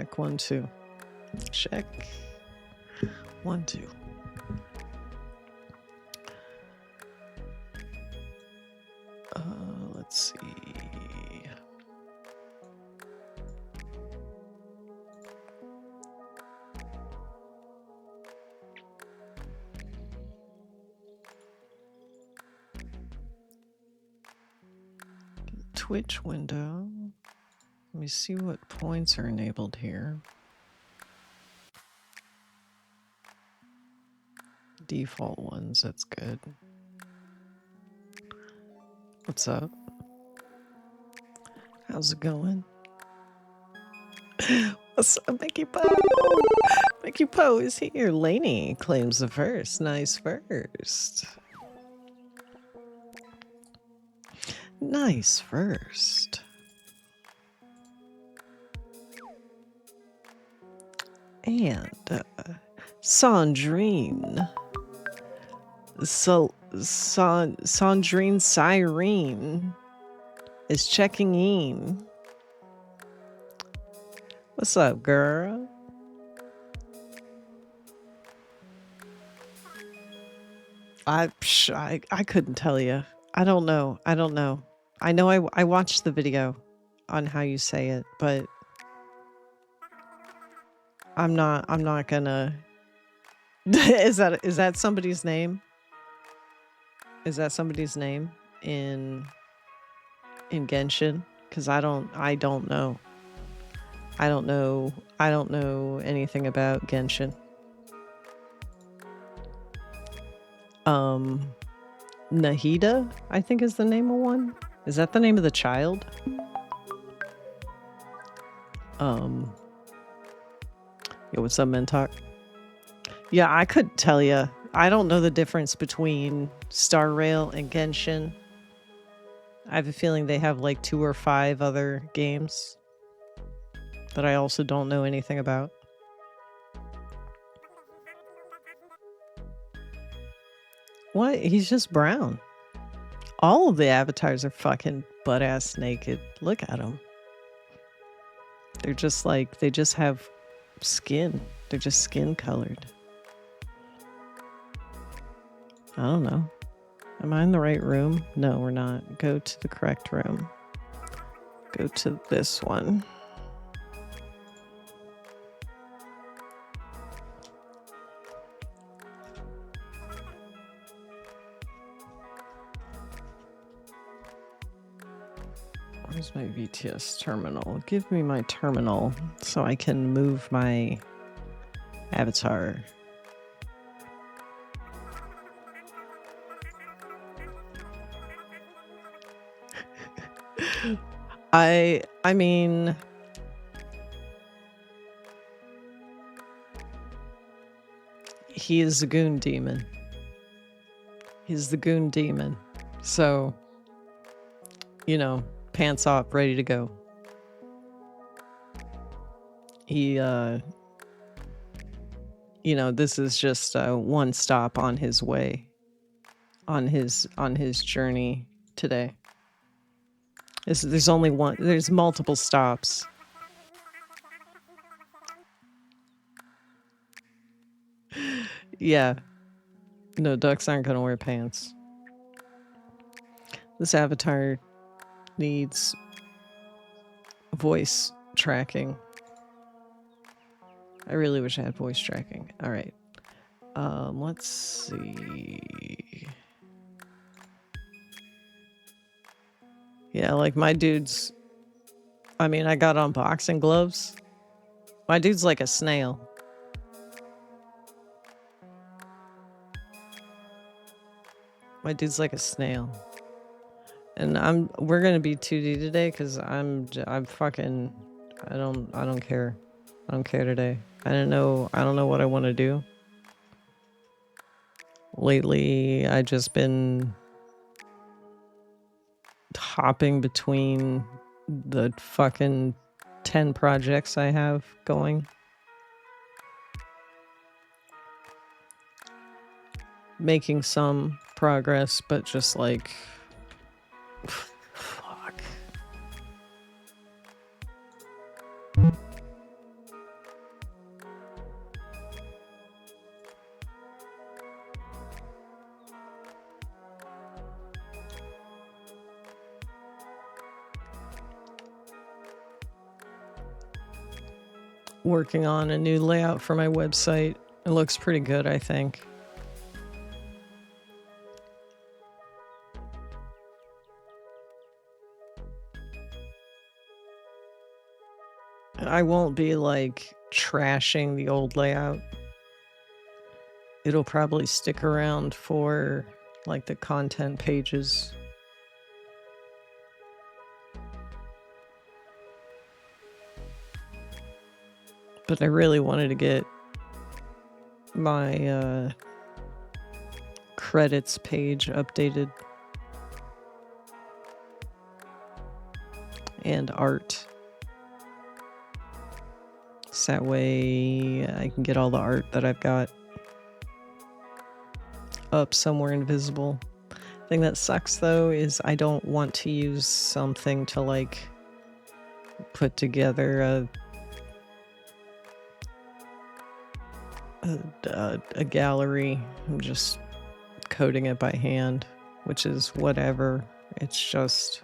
Check 1, 2. Check 1, 2. Let's see. Twitch window. Let me see what points are enabled here. Default ones, that's good. What's up? How's it going? What's up, Mickey Poe? Mickey Poe is here. Lainey claims the first. Nice first. Nice first. And Sandrine. Sandrine Cyrene is checking in. What's up, girl? I couldn't tell you. I don't know. I know I watched the video on how you say it, but I'm not gonna. Is that somebody's name? Is that somebody's name in Genshin? Because I don't know. I don't know anything about Genshin. Nahida, I think is the name of one. Is that the name of the child? Yeah, what's up, Mentalk? Yeah, I couldn't tell you. I don't know the difference between Star Rail and Genshin. I have a feeling they have like 2 or 5 other games that I also don't know anything about. What? He's just brown. All of the avatars are fucking butt-ass naked. Look at them. They're just like, they just have skin. They're just skin colored. I don't know. Am I in the right room? No, we're not. Go to the correct room. Go to this one. Where's my VTS terminal? Give me my terminal so I can move my avatar. I mean, he is the goon demon. He's the goon demon. So, you know, pants off, ready to go. He, you know, this is just one stop on his way, on his journey today. There's only one. There's multiple stops. Yeah. No, ducks aren't gonna wear pants. This avatar needs voice tracking. I really wish I had voice tracking. All right. Let's see. Yeah, like my dude's... I mean, I got on boxing gloves. My dude's like a snail. My dude's like a snail. And we're gonna be 2D today because I'm fucking... I don't care. I don't care today. I don't know what I want to do. Lately, I just been hopping between the fucking 10 projects I have going. Making some progress, but just like... fuck. working on a new layout for my website. It looks pretty good, I think. I won't be like trashing the old layout. It'll probably stick around for like the content pages. But I really wanted to get my credits page updated. And art. So that way I can get all the art that I've got up somewhere invisible. Thing that sucks though is I don't want to use something to like put together a gallery. I'm just coding it by hand, which is whatever. It's just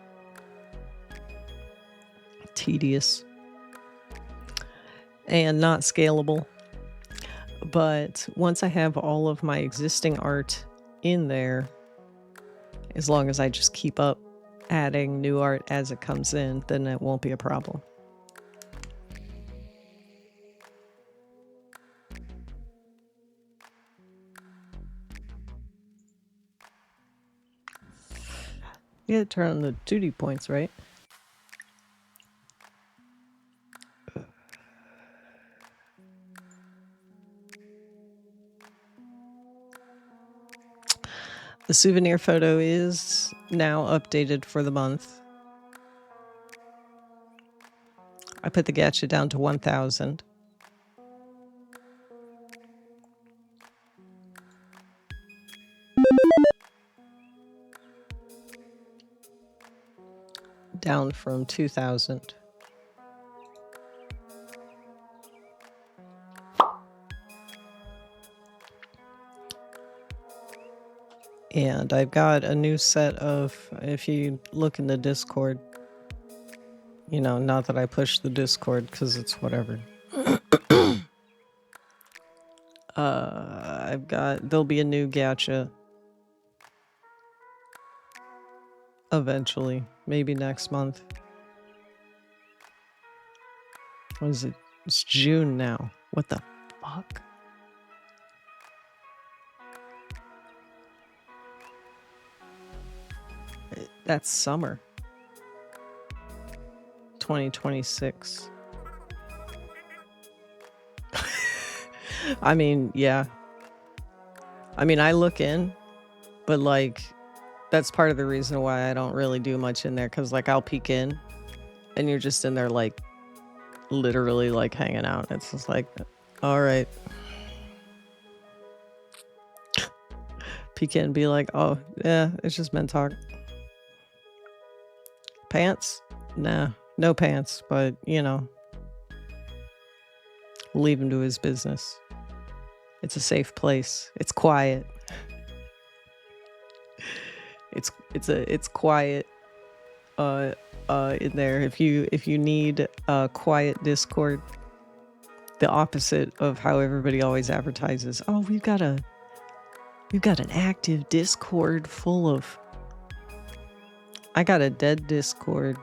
tedious and not scalable. But once I have all of my existing art in there, as long as I just keep up adding new art as it comes in, then it won't be a problem. Yeah, turn on the duty points, right? The souvenir photo is now updated for the month. I put the gacha down to 1,000. Down from 2,000. And I've got a new set of, if you look in the Discord, you know, not that I push the Discord because it's whatever. There'll be a new gacha eventually, maybe next month. What is it? It's June now. What the fuck? That's summer. 2026. I mean, yeah. I mean, I look in, but like, that's part of the reason why I don't really do much in there, because like I'll peek in and you're just in there like literally like hanging out. It's just like, all right. Peek in and be like, oh yeah, it's just men talk. Pants? Nah, no pants, but you know, leave him to his business. It's a safe place. It's quiet. It's quiet in there. If you need a quiet Discord, the opposite of how everybody always advertises. Oh, we've got an active Discord full of. I got a dead Discord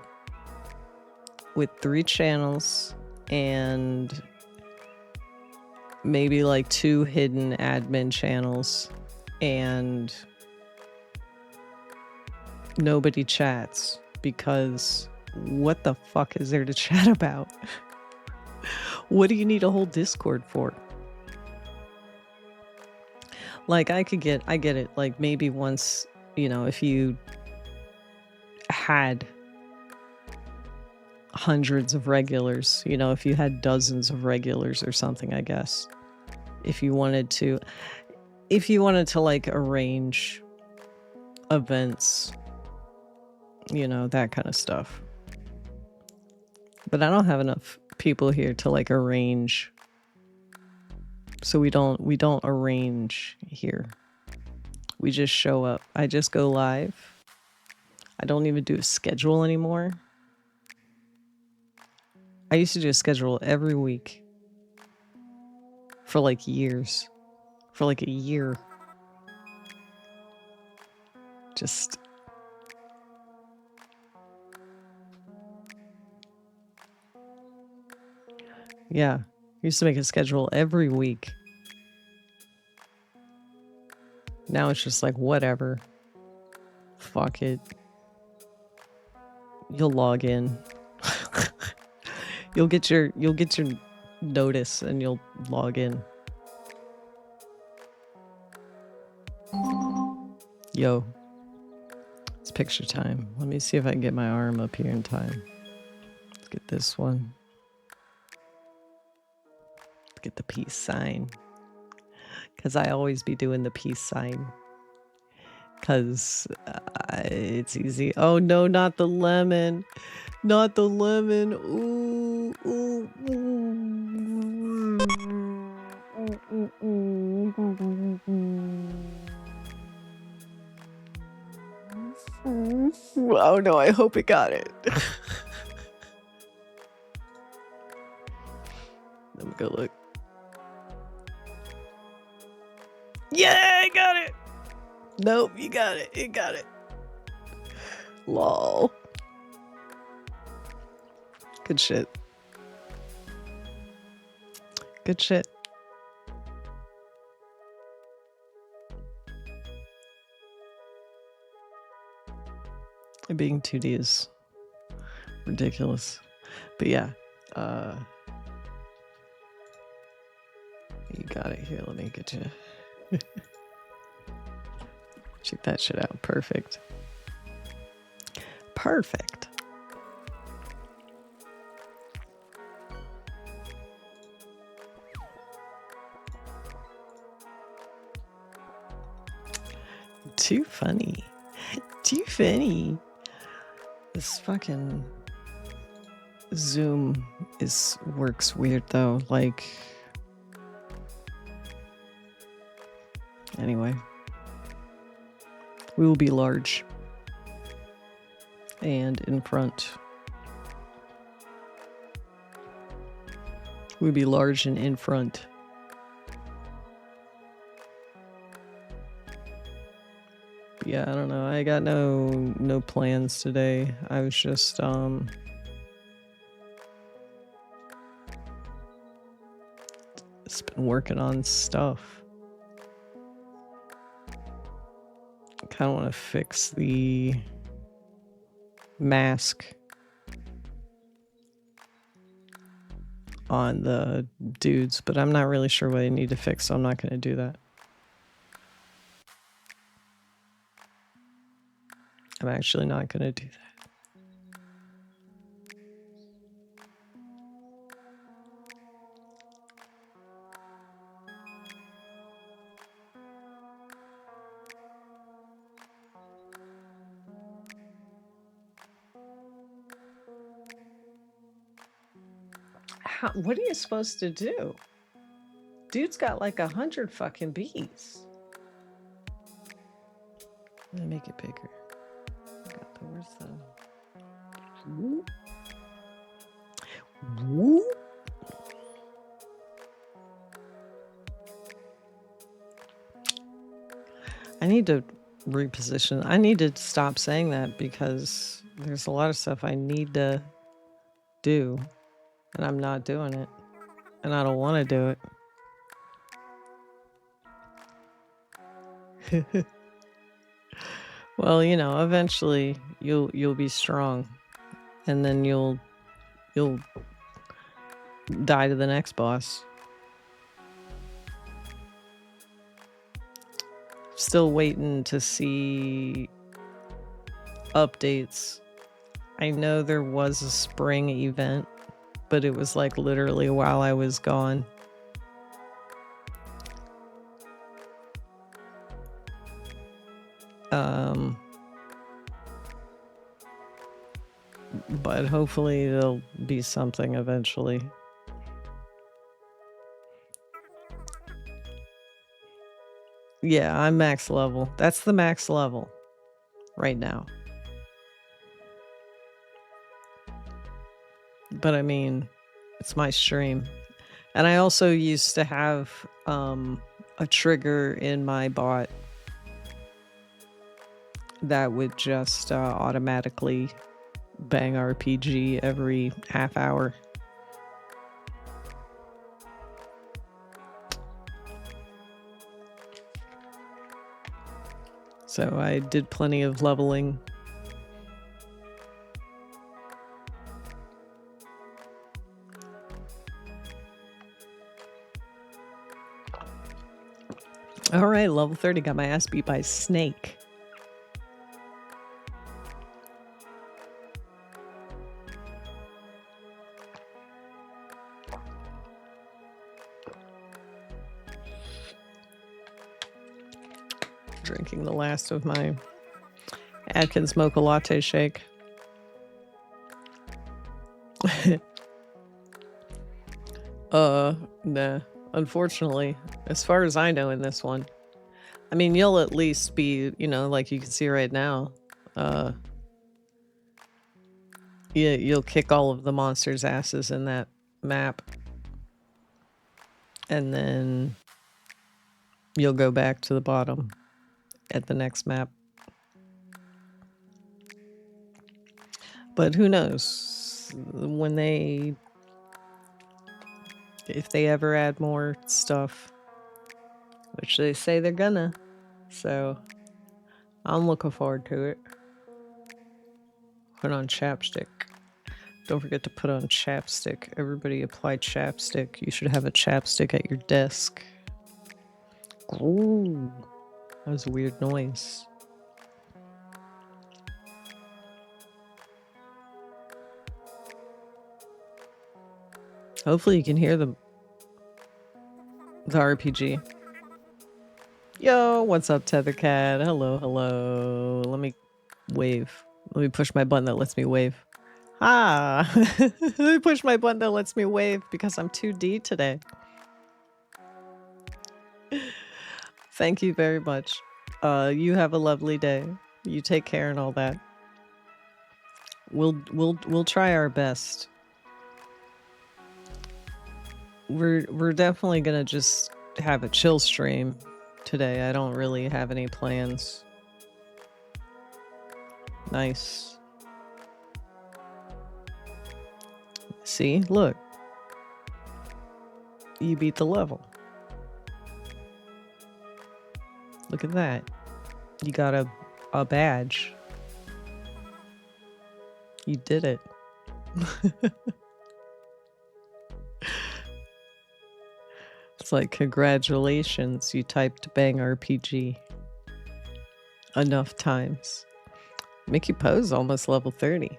with 3 channels and maybe like 2 hidden admin channels, and nobody chats because what the fuck is there to chat about? What do you need a whole Discord for? Like I get it. Like maybe once, you know, if you had hundreds of regulars, you know, if you had dozens of regulars or something, I guess. If you wanted to like arrange events, you know, that kind of stuff. But I don't have enough people here to like arrange. So we don't arrange here. We just show up. I just go live. I don't even do a schedule anymore. I used to do a schedule every week, for like years. For like a year. Just... Yeah. Used to make a schedule every week. Now it's just like, whatever. Fuck it. You'll log in. You'll get your notice and you'll log in. Yo. It's picture time. Let me see if I can get my arm up here in time. Let's get this one. Let's get the peace sign. Because I always be doing the peace sign. Because it's easy. Oh no, not the lemon. Not the lemon. Ooh, ooh, ooh. Oh no, I hope it got it. Let me go look. Yeah, I got it. Nope, you got it. You got it. Lol. Good shit. Good shit. Being 2D is ridiculous. But yeah. You got it here. Let me get you. Check that shit out. Perfect. Perfect. Too funny. Too funny. This fucking Zoom works weird though. Like, anyway. We will be large and in front. We'll be large and in front. But yeah, I don't know. I got no plans today. I was just just been working on stuff. Kind of want to fix the mask on the dudes, but I'm not really sure what I need to fix, so I'm not going to do that. I'm actually not going to do that. What are you supposed to do? Dude's got like 100 fucking bees. Let me make it bigger. Where's the... Whoop. Whoop. I need to reposition. I need to stop saying that because there's a lot of stuff I need to do. And I'm not doing it. And I don't want to do it. Well, you know, eventually you'll be strong. And then you'll die to the next boss. Still waiting to see updates. I know there was a spring event, but it was like literally while I was gone. But hopefully there'll be something eventually. Yeah, I'm max level. That's the max level right now. But I mean, it's my stream. And I also used to have a trigger in my bot that would just automatically bang RPG every half hour. So I did plenty of leveling. All right, level 30. Got my ass beat by a snake. Drinking the last of my Atkins Mocha Latte shake. Nah. Unfortunately, as far as I know in this one. I mean, you'll at least be, you know, like you can see right now. Yeah, you'll kick all of the monsters' asses in that map. And then you'll go back to the bottom at the next map. But who knows when if they ever add more stuff, which they say they're gonna. So I'm looking forward to it. Put on chapstick. Don't forget to put on chapstick. Everybody apply chapstick. You should have a chapstick at your desk. Ooh, that was a weird noise. Hopefully you can hear the RPG. Yo, what's up, Tethercat? Hello, hello. Let me wave. Let me push my button that lets me wave. Ah! Let me push my button that lets me wave because I'm 2D today. Thank you very much. You have a lovely day. You take care and all that. We'll try our best. We're definitely gonna just have a chill stream today. I don't really have any plans. Nice. See, look. You beat the level. Look at that. You got a badge. You did it. It's like, congratulations, you typed bang RPG enough times. Mickey Poe's almost level 30.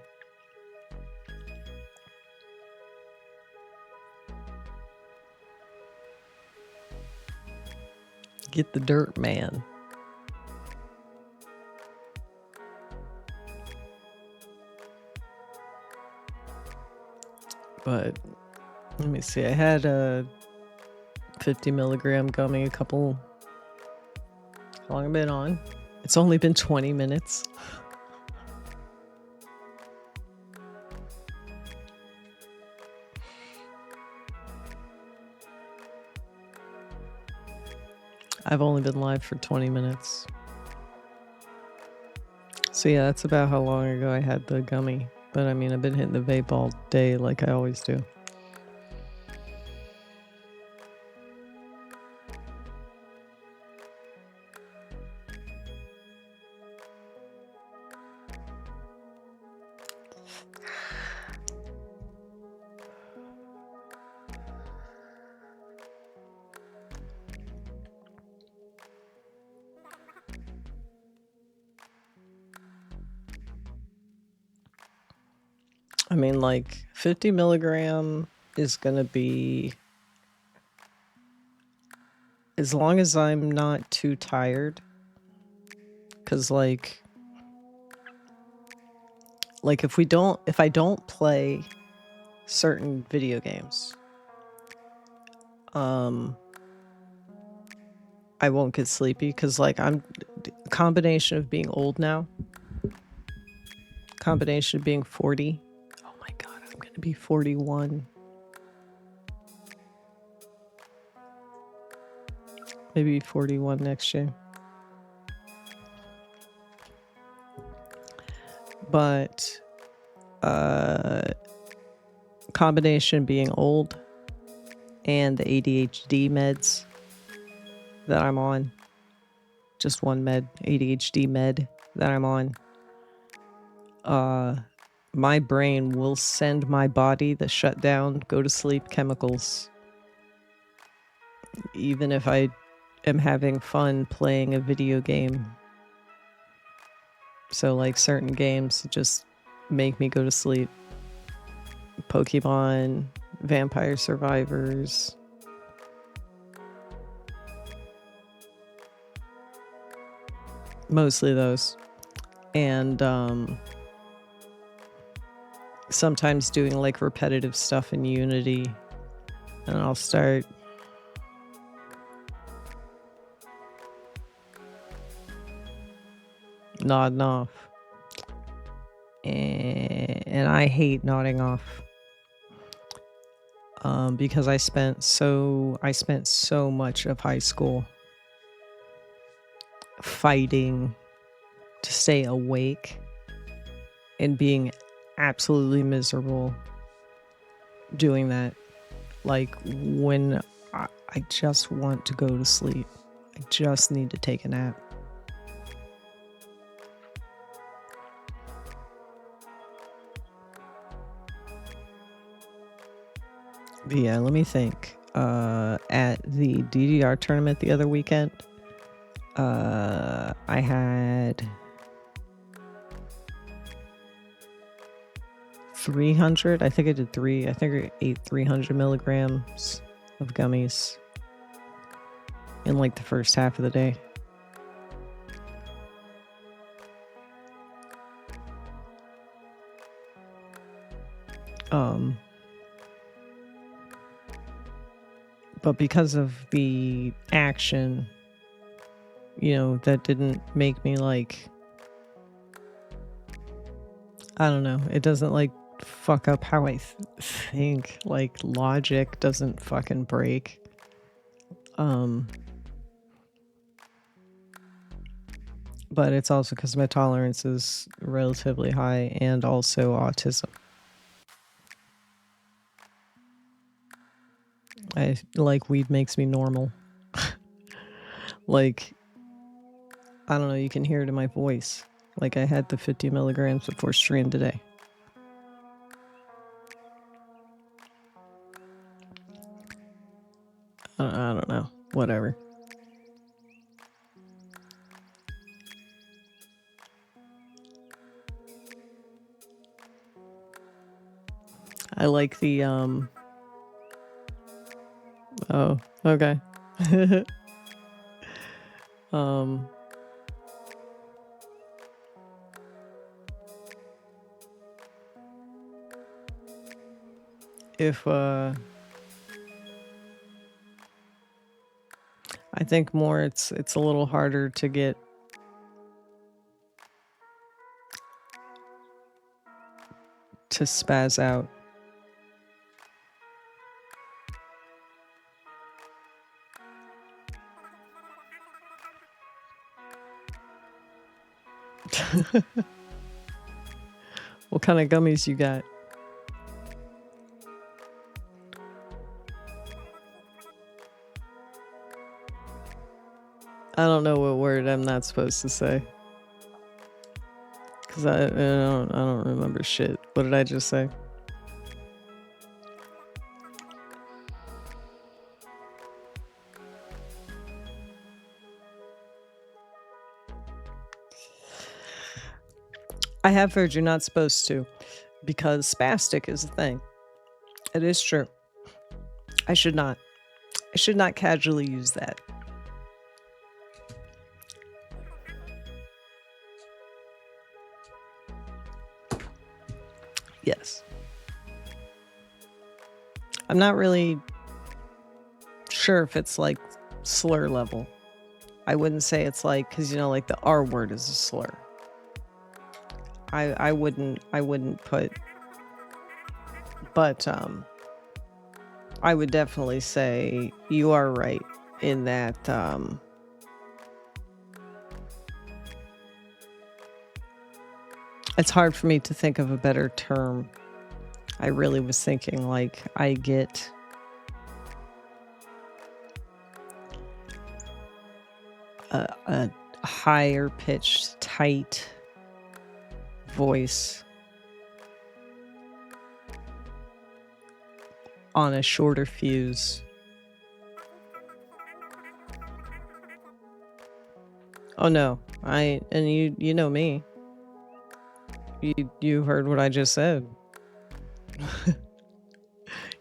Get the dirt, man. But let me see. I had a 50 milligram gummy a couple. How long have I been on? It's only been 20 minutes. I've only been live for 20 minutes. So yeah, that's about how long ago I had the gummy. But I mean, I've been hitting the vape all day like I always do. I mean, like 50 milligram is gonna be, as long as I'm not too tired, because like if I don't play certain video games, I won't get sleepy because like I'm a combination of being old now, combination of being 40. Oh my god, I'm gonna be 41. maybe 41 next year. But combination being old and the ADHD meds that I'm on, just one ADHD med that I'm on, my brain will send my body the shutdown, go to sleep chemicals, even if I am having fun playing a video game. So like certain games just make me go to sleep. Pokemon, Vampire Survivors. Mostly those. And sometimes doing like repetitive stuff in Unity. And I'll start nodding off. And I hate nodding off. Because I spent so much of high school fighting to stay awake and being absolutely miserable doing that. Like when I just want to go to sleep. I just need to take a nap. But yeah, let me think. At the DDR tournament the other weekend, I had 300. I think I did I ate 300 milligrams of gummies in like the first half of the day. But because of the action, you know, that didn't make me like, I don't know, it doesn't like fuck up how I think. Like logic doesn't fucking break. But it's also because my tolerance is relatively high and also autism. I like weed makes me normal. Like, I don't know, you can hear it in my voice. Like I had the 50 milligrams before stream today. I don't know. Whatever. I like the oh, okay. If I think more it's a little harder to get to spaz out. What kind of gummies you got? I don't know what word I'm not supposed to say. Cause I don't remember shit. What did I just say? I have heard you're not supposed to, because spastic is a thing. It is true. I should not casually use that. Yes. I'm not really sure if it's like slur level. I wouldn't say it's like, because you know, like the R word is a slur. I wouldn't put, but I would definitely say you are right. in that it's hard for me to think of a better term. I really was thinking like I get a higher pitched, tight voice on a shorter fuse. Oh no, and you know me. You heard what I just said.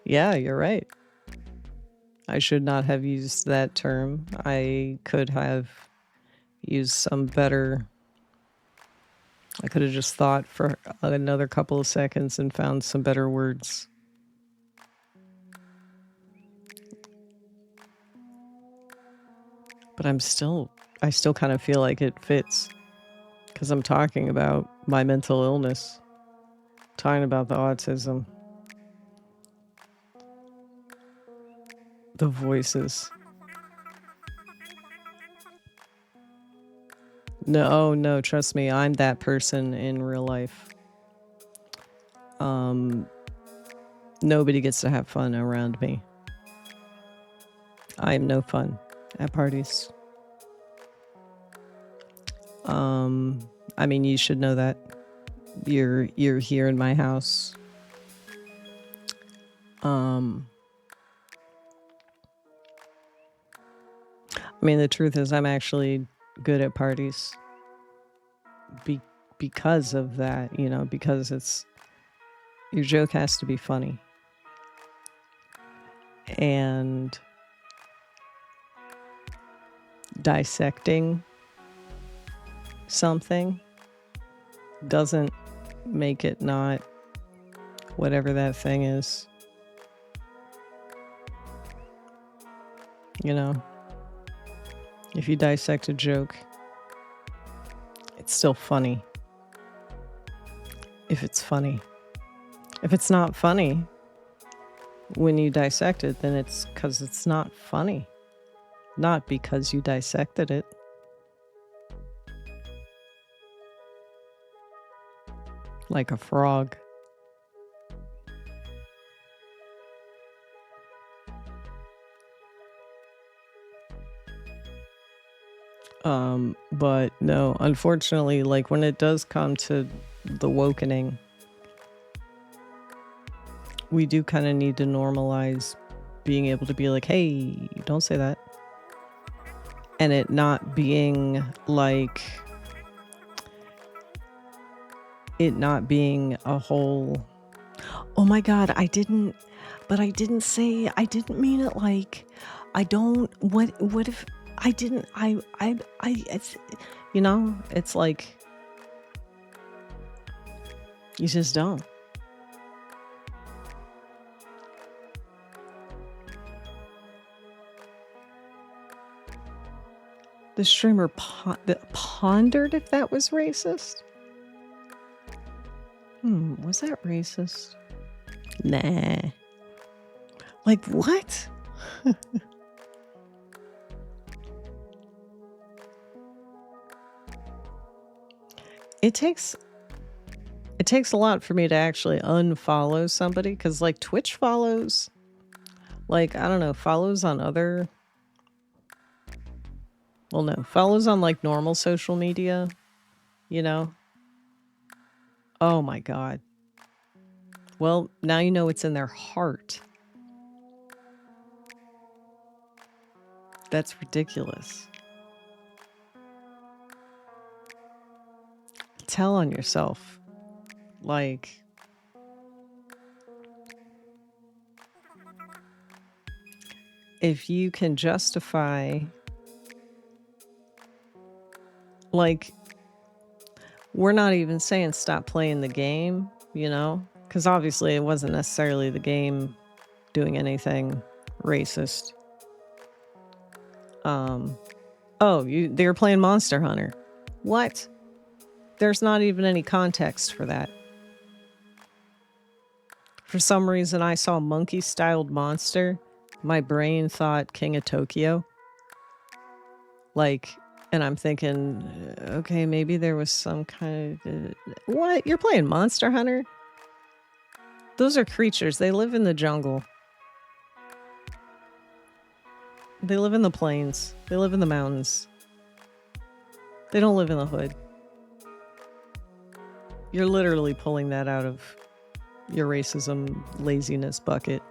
Yeah, you're right. I should not have used that term. I could have used some better. I could have just thought for another couple of seconds and found some better words. But I still kind of feel like it fits because I'm talking about my mental illness, talking about the autism, the voices. No, trust me, I'm that person in real life. Nobody gets to have fun around me. I am no fun at parties. I mean, you should know that. You're here in my house. I mean, the truth is I'm actually good at parties because of that, you know, because your joke has to be funny. And dissecting something doesn't make it not whatever that thing is. You know, if you dissect a joke, it's still funny. If it's funny. If it's not funny when you dissect it, then it's because it's not funny. Not because you dissected it. Like a frog. But no, unfortunately, like when it does come to the wokening, we do kind of need to normalize being able to be like, hey, don't say that. And it not being like, it not being a whole, oh my God, I didn't mean it like, what if I didn't, it's, you know, it's like, you just don't. The streamer pondered if that was racist. Was that racist? Nah. Like what? It takes a lot for me to actually unfollow somebody because like Twitch follows, like, I don't know, follows on other, well, no, follows on like normal social media, you know? Oh my God. Well, now you know it's in their heart. That's ridiculous. Tell on yourself. Like, if you can justify, like, we're not even saying stop playing the game, you know? Because obviously it wasn't necessarily the game doing anything racist. They were playing Monster Hunter. What? There's not even any context for that. For some reason, I saw monkey-styled monster. My brain thought King of Tokyo. Like, and I'm thinking, okay, maybe there was some kind of what? You're playing Monster Hunter? Those are creatures. They live in the jungle. They live in the plains. They live in the mountains. They don't live in the hood. You're literally pulling that out of your racism laziness bucket,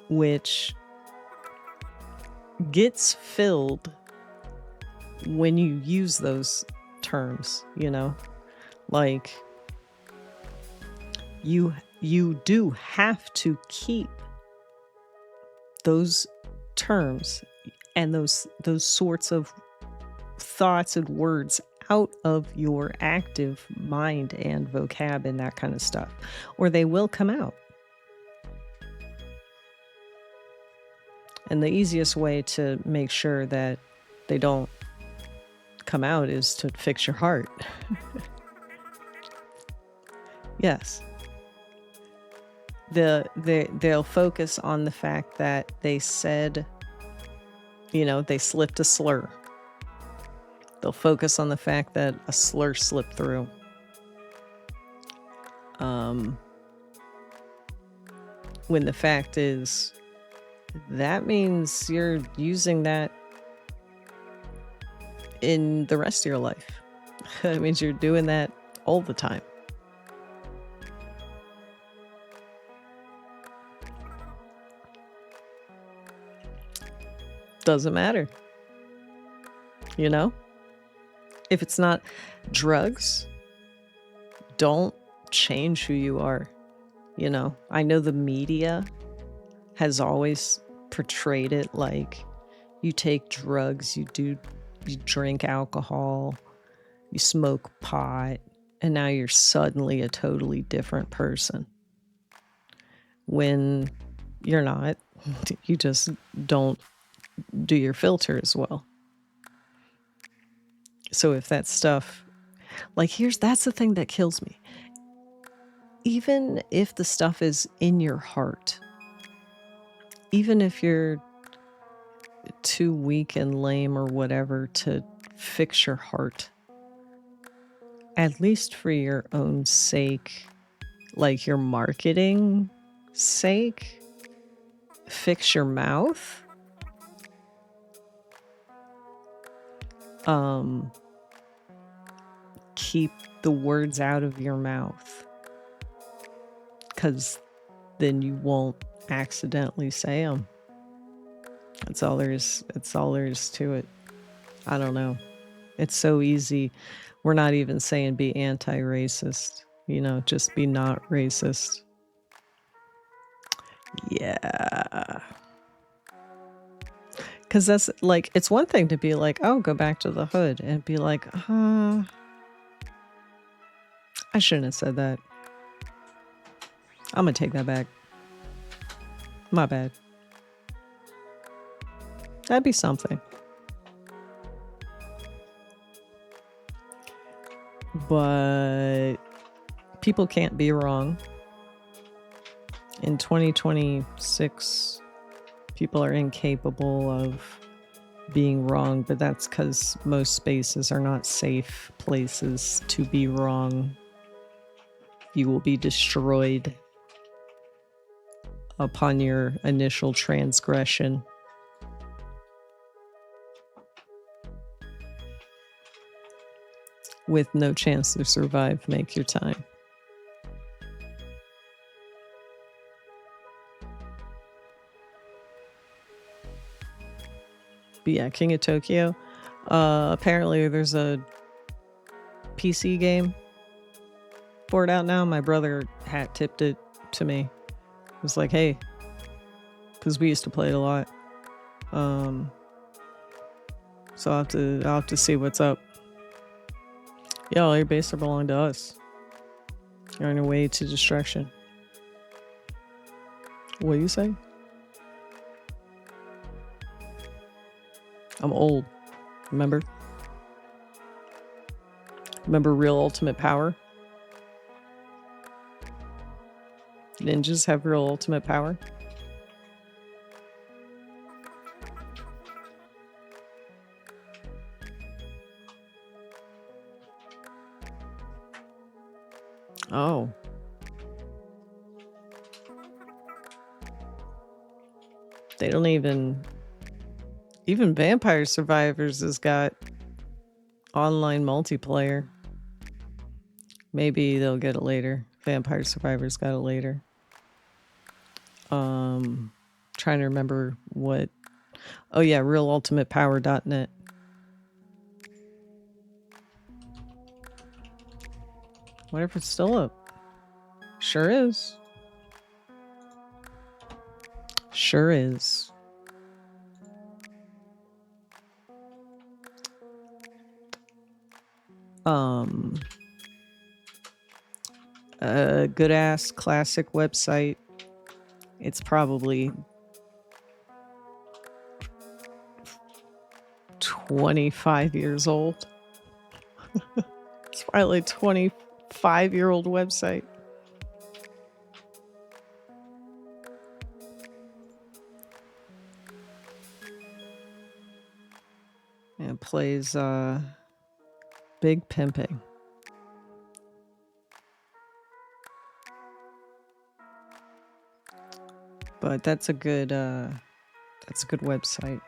which gets filled when you use those terms, you know? Like, you do have to keep those terms and those sorts of thoughts and words out of your active mind and vocab and that kind of stuff, or they will come out. And the easiest way to make sure that they don't come out is to fix your heart. Yes. They'll focus on the fact that they said, they slipped a slur. They'll focus on the fact that a slur slipped through. When the fact is, that means you're using that in the rest of your life. That means you're doing that all the time. Doesn't matter. If it's not drugs, don't change who you are. I know the media has always portrayed it like you take drugs, you drink alcohol, you smoke pot, and now you're suddenly a totally different person. When you're not, you just don't do your filter as well. So if that stuff, that's the thing that kills me. Even if the stuff is in your heart, even if you're too weak and lame or whatever to fix your heart, at least for your own sake, like your marketing sake, fix your mouth. Keep the words out of your mouth, because then you won't accidentally say them. That's all there is to it. I don't know. It's so easy. We're not even saying be anti-racist, just be not racist. Yeah. Because that's it's one thing to be like, oh, go back to the hood, and be like, I shouldn't have said that. I'm going to take that back. My bad. That'd be something. But people can't be wrong. In 2026, people are incapable of being wrong, but that's because most spaces are not safe places to be wrong. You will be destroyed upon your initial transgression. With no chance to survive, make your time. But yeah, King of Tokyo. Apparently there's a PC game for it out now. My brother hat tipped it to me. It was like, hey, because we used to play it a lot. So I'll have to see what's up. Yeah, all your base are belong to us. You're on your way to destruction. What you say? I'm old. Remember? Remember Real Ultimate Power? Ninjas have real ultimate power. Oh. They don't even Vampire Survivors has got online multiplayer. Maybe they'll get it later. Vampire Survivors got it later. Trying to remember what. Oh yeah, realultimatepower.net. Wonder if it's still up. Sure is. Sure is. A good ass classic website. It's probably 25 years old. It's probably a 25-year-old website. And it plays Big Pimping. But that's a good website.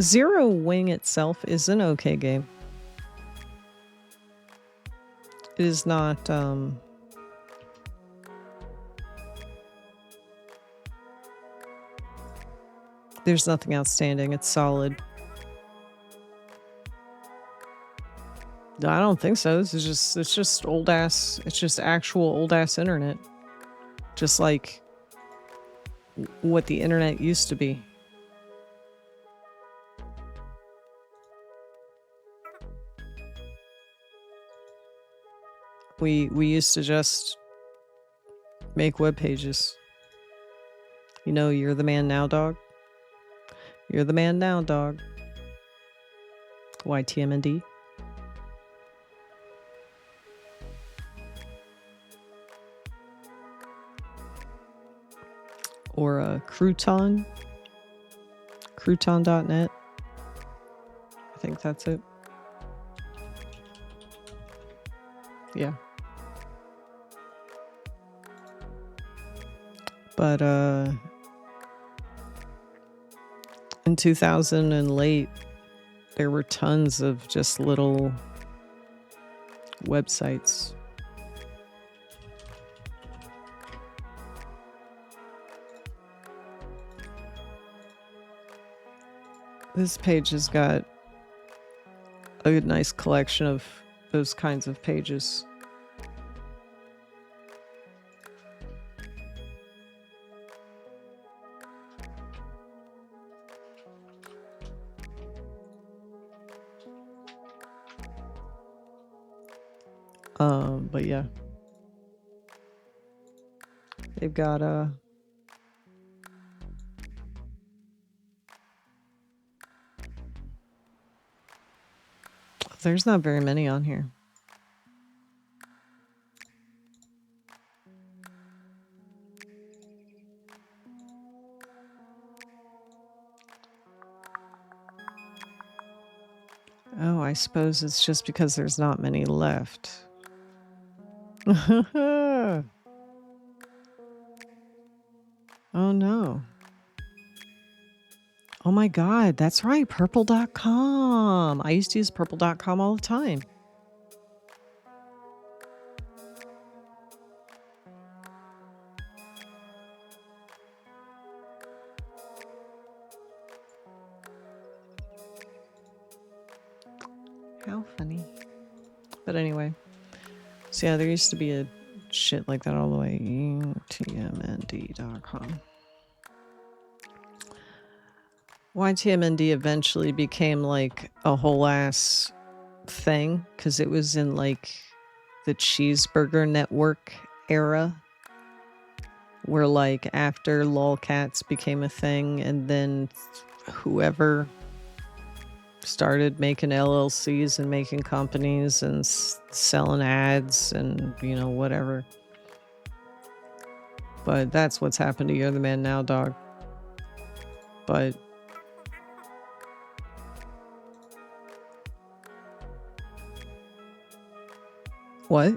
Zero Wing itself is an okay game. It is not there's nothing outstanding. It's solid. I don't think so. It's just old ass. It's just actual old ass internet. Just like what the internet used to be. We used to just make web pages. You know, you're the man now, dog. You're the man now, dog. YTMND. Or Crouton. Crouton.net. I think that's it. Yeah. But in 2000 and late, there were tons of just little websites. This page has got a nice collection of those kinds of pages. But yeah. They've got there's not very many on here. Oh, I suppose it's just because there's not many left. Oh no. Oh my god, that's right, purple.com. I used to use purple.com all the time. How funny. But anyway. So yeah, there used to be a shit like that all the way. YTMND.com. YTMND eventually became like a whole ass thing because it was in like the Cheeseburger Network era where like after lolcats became a thing and then whoever started making LLCs and making companies and selling ads and you know whatever. But that's what's happened to You're the Man Now, dog. But What?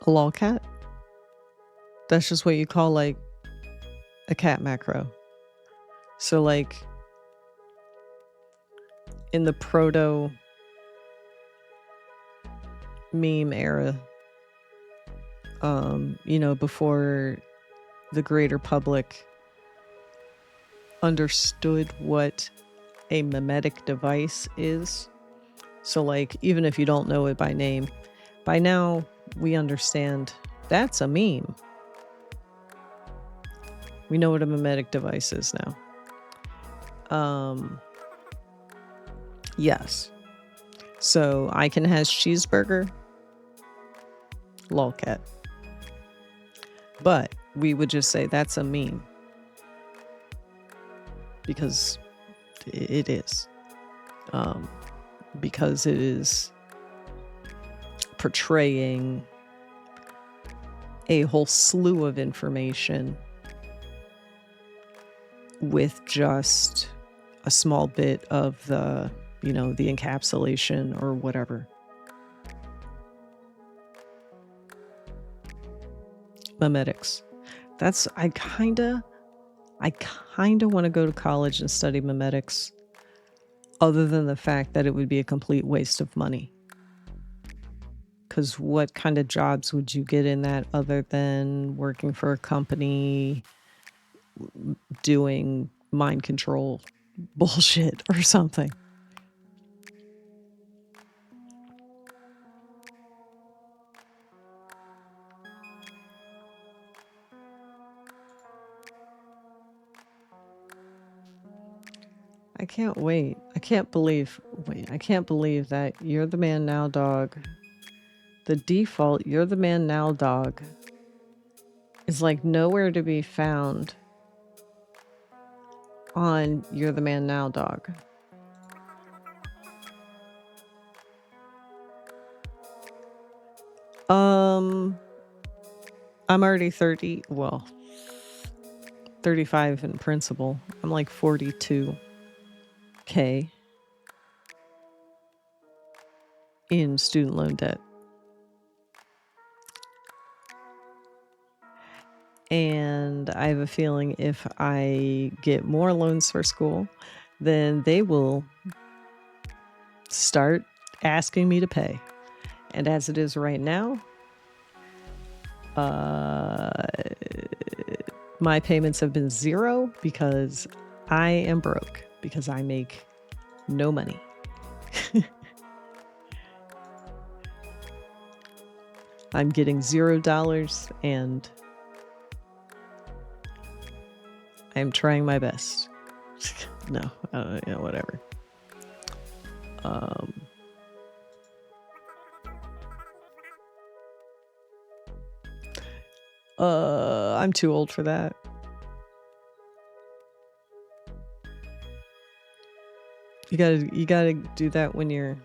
A lolcat? That's just what you call like a cat macro. So like in the proto meme era, you know, before the greater public understood what a memetic device is. So like even if you don't know it by name, by now we understand that's a meme. We know what a memetic device is now. Yes. So Icon has cheeseburger, lolcat. But we would just say that's a meme. Because it is. Because it is portraying a whole slew of information with just a small bit of the, you know, the encapsulation or whatever. Memetics. That's, I kinda want to go to college and study memetics, other than the fact that it would be a complete waste of money. Because what kind of jobs would you get in that other than working for a company doing mind control bullshit or something? I can't wait. I can't believe that You're the Man Now Dog. The default You're the Man Now Dog is like nowhere to be found on You're the Man Now Dog. I'm already 30, well, 35 in principle. I'm like 42K in student loan debt. And I have a feeling if I get more loans for school, then they will start asking me to pay. And as it is right now, my payments have been zero because I am broke, because I make no money. I'm getting $0 and I'm trying my best. No, whatever. I'm too old for that. You gotta do that when you're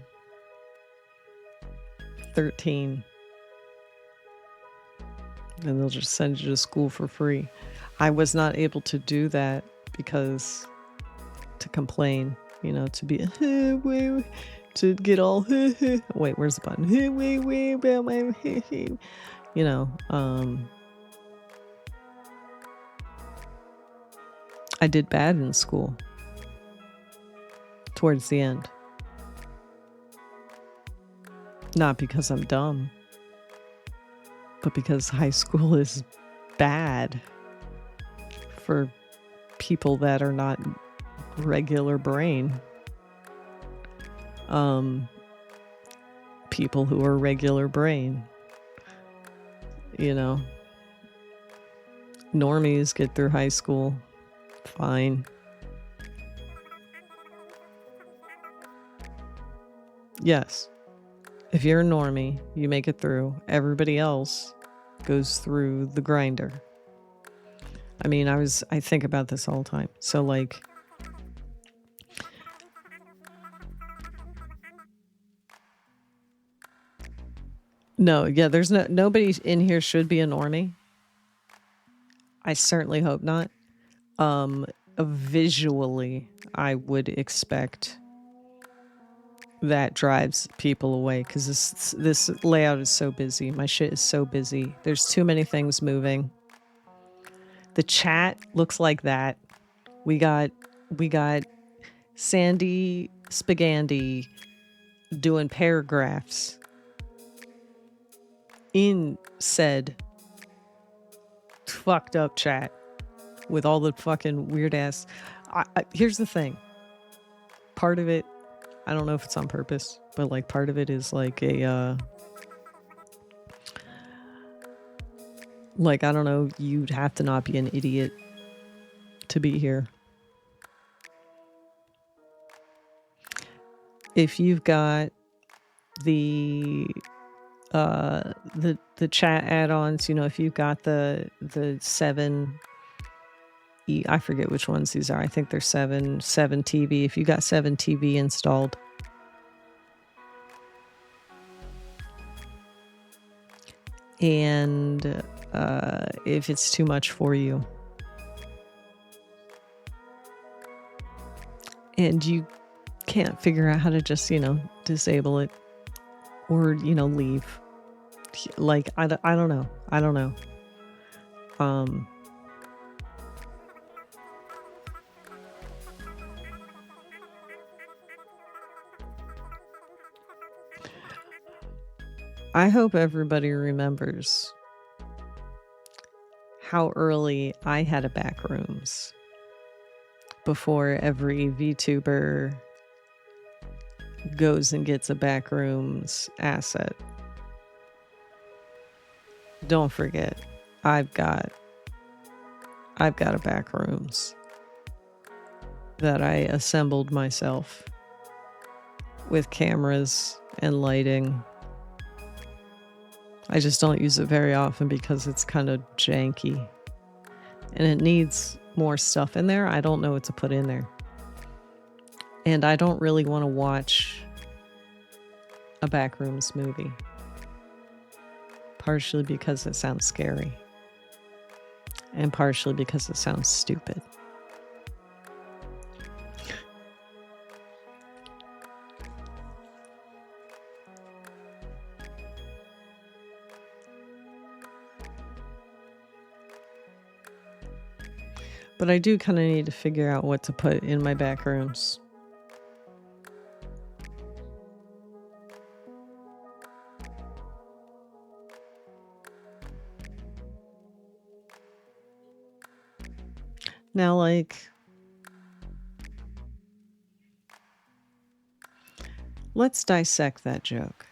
13. And they'll just send you to school for free. I was not able to do that because to complain, you know, to be to get all wait, where's the button? You know, I did bad in school towards the end. Not because I'm dumb, but because high school is bad for people that are not regular brain. People who are regular brain, you know, normies get through high school fine. Yes. If you're a normie, you make it through. Everybody else goes through the grinder. I mean, I think about this all the time. So like, no, yeah, there's nobody in here should be a normie. I certainly hope not. Visually, I would expect that drives people away because this layout is so busy. My shit is so busy. There's too many things moving. The chat looks like that. We got Sandy Spagandi doing paragraphs in said fucked up chat with all the fucking weird ass. Here's the thing. Part of it, I don't know if it's on purpose, but like part of it is like a like, I don't know, you'd have to not be an idiot to be here. If you've got the chat add-ons, you know, if you've got the 7 I forget which ones these are. I think they're 7 TV. If you got 7 TV installed, and if it's too much for you, and you can't figure out how to just, you know, disable it or, you know, leave. Like, I don't know. I don't know. I hope everybody remembers how early I had a Backrooms before every VTuber goes and gets a Backrooms asset. Don't forget, I've got a Backrooms that I assembled myself with cameras and lighting. I just don't use it very often because it's kind of janky and it needs more stuff in there. I don't know what to put in there. And I don't really want to watch a Backrooms movie. Partially because it sounds scary. And partially because it sounds stupid. But I do kind of need to figure out what to put in my Backrooms. Now, like, let's dissect that joke.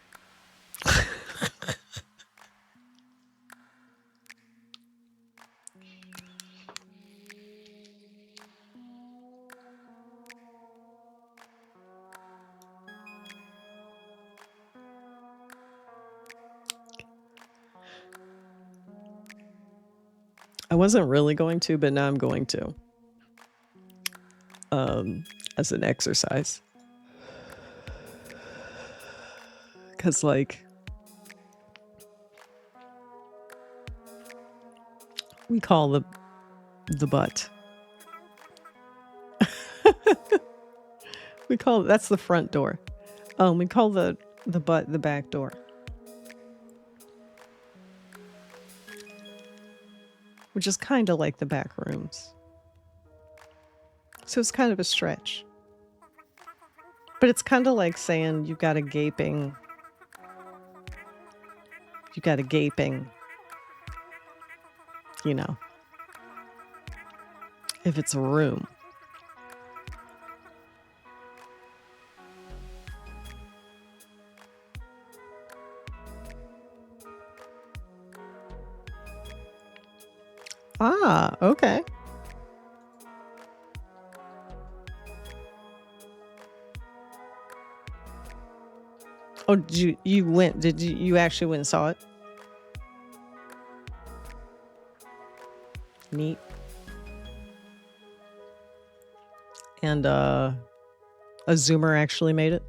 I wasn't really going to, but now I'm going to. As an exercise. Because, like, we call the butt. We call that's the front door. We call the butt the back door. Which is kind of like the Backrooms. So it's kind of a stretch. But it's kind of like saying you've got a gaping, you know, if it's a room. Ah, okay. Oh, did you actually went and saw it? Neat. And a Zoomer actually made it.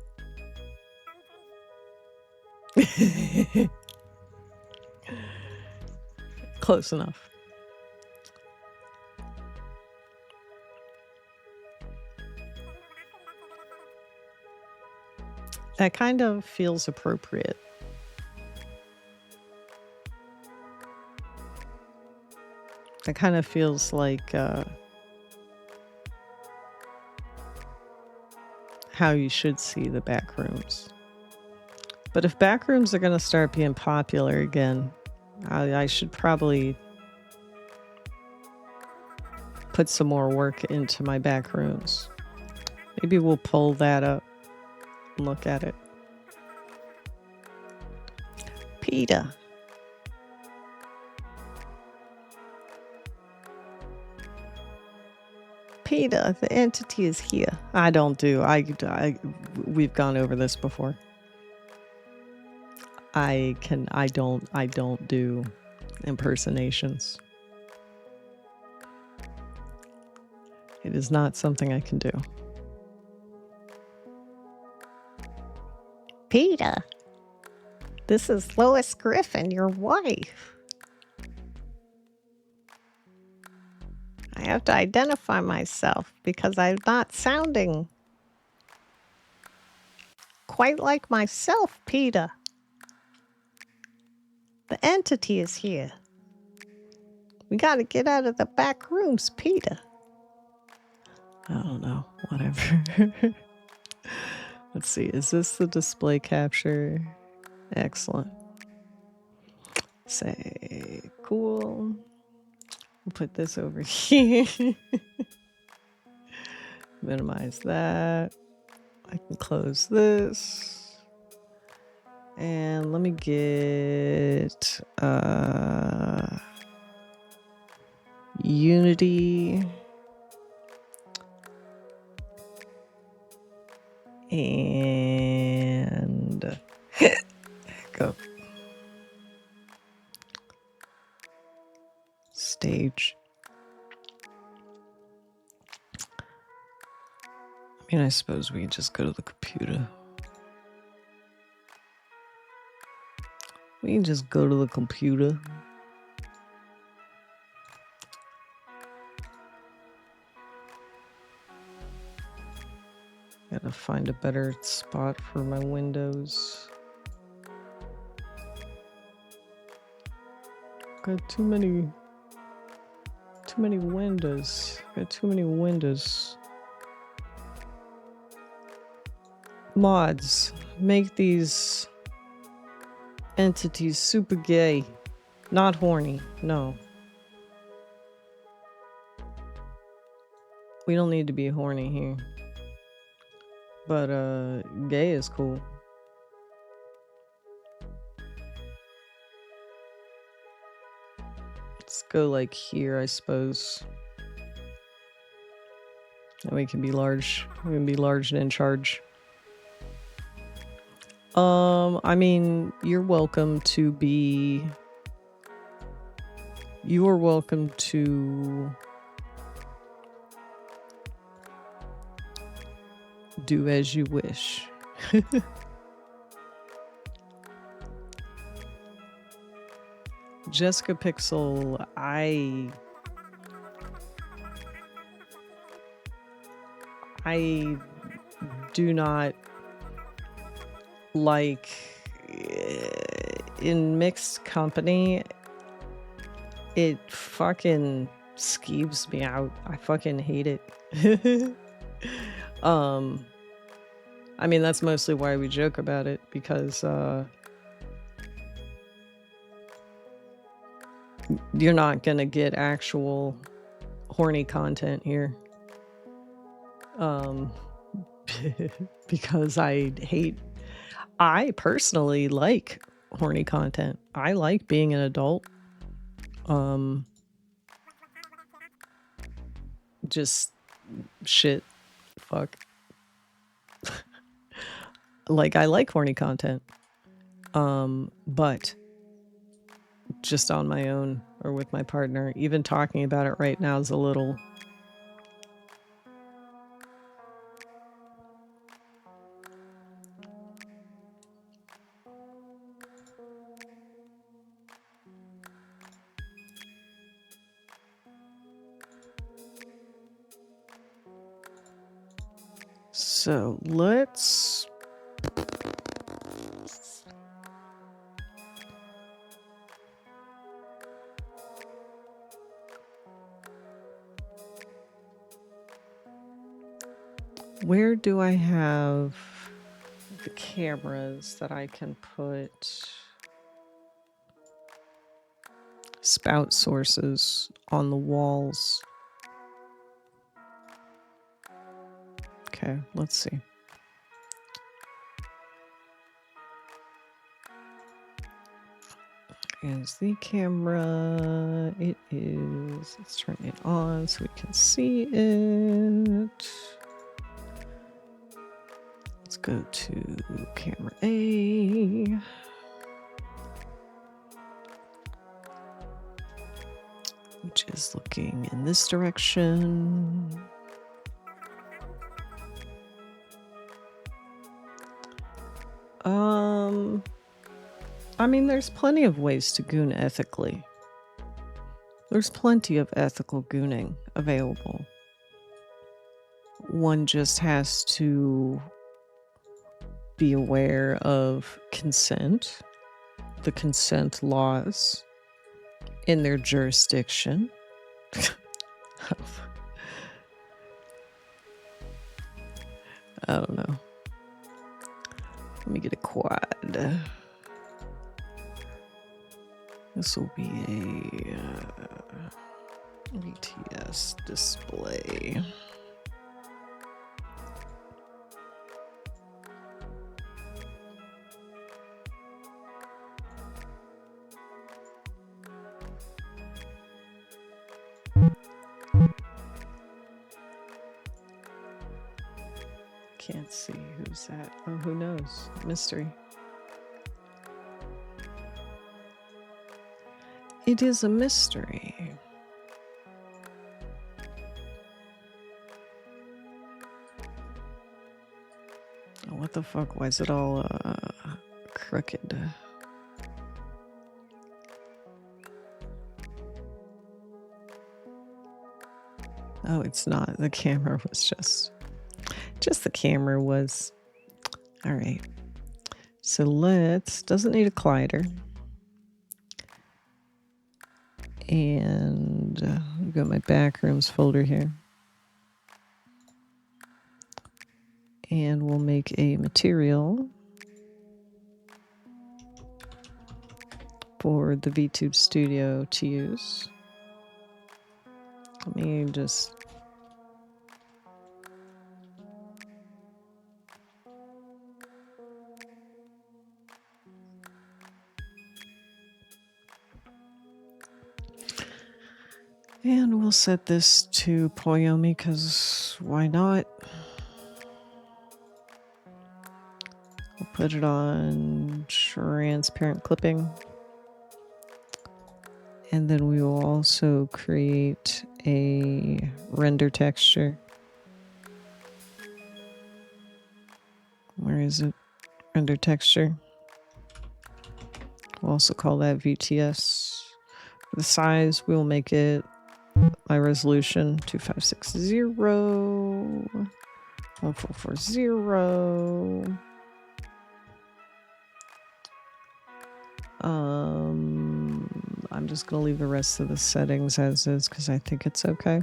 Close enough. That kind of feels appropriate. That kind of feels like how you should see the back rooms. But if back rooms are going to start being popular again, I should probably put some more work into my back rooms. Maybe we'll pull that up and look at it. PETA. PETA, the entity is here. I don't do. We've gone over this before. I don't do impersonations. It is not something I can do. PETA, this is Lois Griffin, your wife. I have to identify myself because I'm not sounding quite like myself, PETA. The entity is here. We gotta get out of the back rooms, PETA. I don't know, whatever. Let's see, is this the display capture? Excellent. Say, cool. We'll put this over here. Minimize that. I can close this. And let me get Unity. And go. Stage. I mean, I suppose we can just go to the computer. We can just go to the computer. Gotta find a better spot for my windows. Got too many windows. Got too many windows. Mods, make these entities super gay. Not horny, no. We don't need to be horny here. But gay is cool. Let's go like here, I suppose. And we can be large. We can be large and in charge. I mean, you're welcome to be... You are welcome to... do as you wish. Jessica Pixel, I do not like in mixed company. It fucking skeeves me out. I fucking hate it. I mean, that's mostly why we joke about it, because you're not gonna get actual horny content here. Because I personally like horny content. I like being an adult. Just shit. Fuck. Like, I like horny content. But just on my own or with my partner, even talking about it right now is a little... So let's Where do I have the cameras that I can put spout sources on the walls? Okay, let's see. Is the camera? It is. Let's turn it on so we can see it. Let's go to camera A. Which is looking in this direction. I mean, there's plenty of ways to goon ethically. There's plenty of ethical gooning available. One just has to be aware of consent, the consent laws in their jurisdiction. I don't know. Let me get a quad. This will be a VTS display. Can't see who's that. Oh, who knows? Mystery. It is a mystery. Oh, what the fuck? Why is it all crooked? Oh, it's not. The camera was just the camera was. All right. So doesn't need a collider. And I've got my backrooms folder here. And we'll make a material for the VTube Studio to use. Let me just... And we'll set this to Poyomi, because why not? We'll put it on transparent clipping. And then we will also create a render texture. Where is it? Render texture. We'll also call that VTS. For the size, we will make it my resolution 2560 1440. I'm just gonna leave the rest of the settings as is because I think it's okay.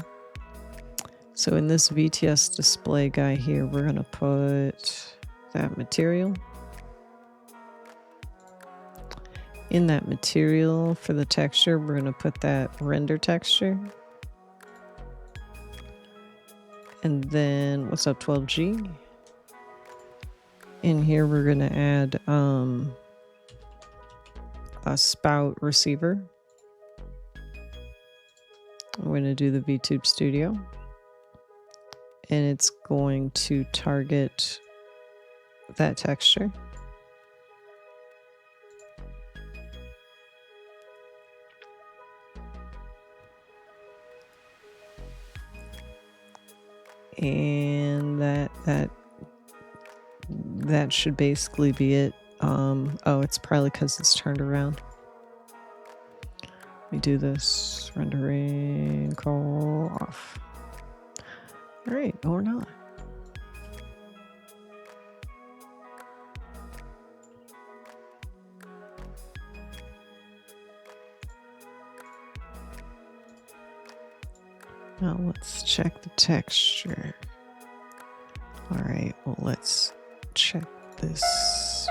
So in this VTS display guy here, we're gonna put that material. In that material for the texture, we're gonna put that render texture. And then, what's up, 12G? In here, we're gonna add a spout receiver. I'm gonna do the VTube Studio. And it's going to target that texture. And that should basically be it. Oh, it's probably because it's turned around. Let me do this. Rendering call off. All right, or not. Now let's check the texture. All right, well, let's check this.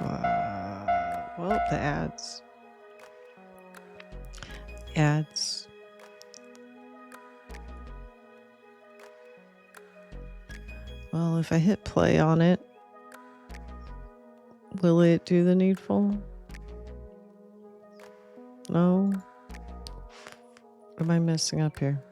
Well, the ads. Ads. Well, if I hit play on it, will it do the needful? No? What am I messing up here?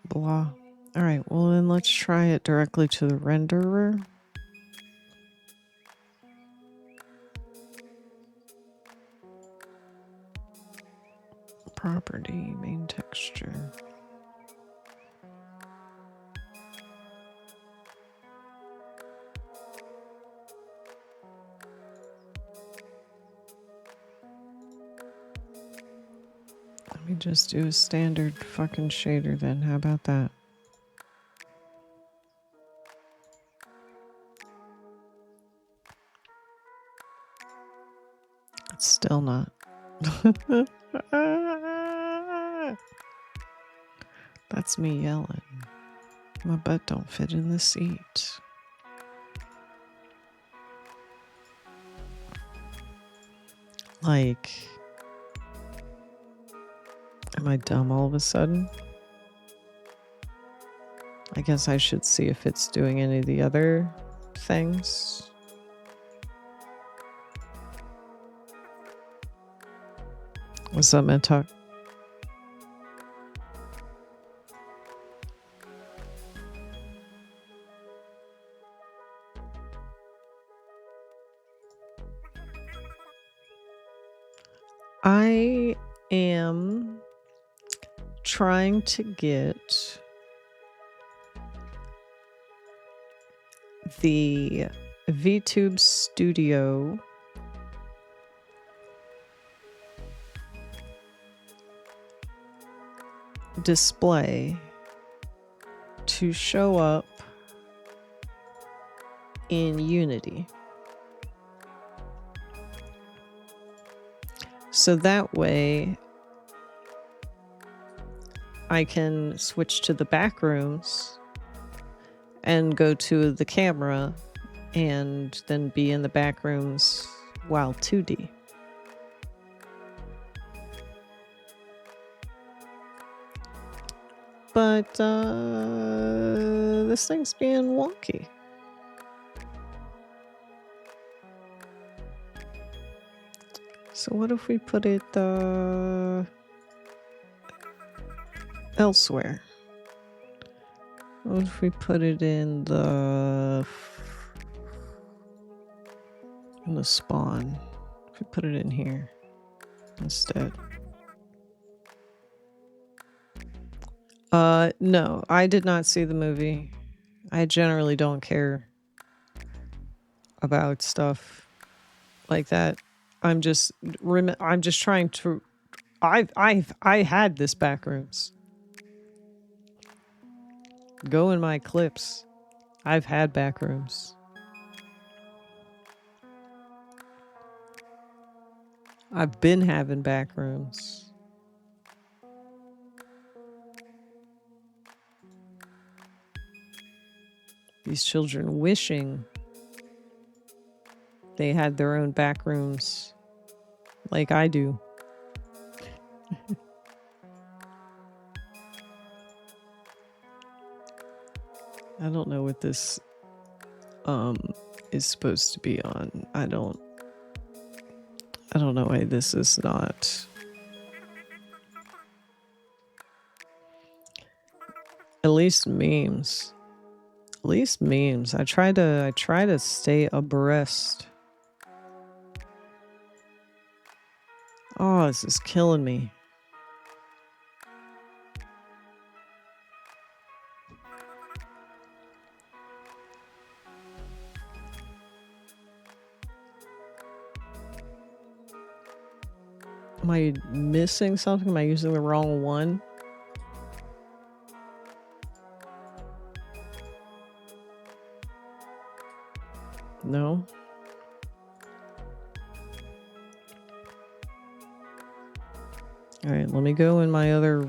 Blah. All right, well then let's try it directly to the renderer. Property, main texture. Let me just do a standard fucking shader then. How about that? It's still not. That's me yelling. My butt don't fit in the seat. Like, am I dumb all of a sudden? I guess I should see if it's doing any of the other things. What's up, man? Talk. I am trying to get the VTube Studio display to show up in Unity. So that way I can switch to the back rooms and go to the camera and then be in the back rooms while 2D. But this thing's being wonky. So what if we put it elsewhere? What if we put it in the spawn? If we put it in here instead. No, I did not see the movie. I generally don't care about stuff like that. I'm just trying to. I had this Backrooms. Go in my clips. I've had Backrooms. I've been having Backrooms. These children wishing they had their own Backrooms like I do. I don't know what this is supposed to be on. I don't know why this is not. At least memes. At least memes. I try to stay abreast. Oh, this is killing me. Am I missing something? Am I using the wrong one? No? Alright, let me go in my other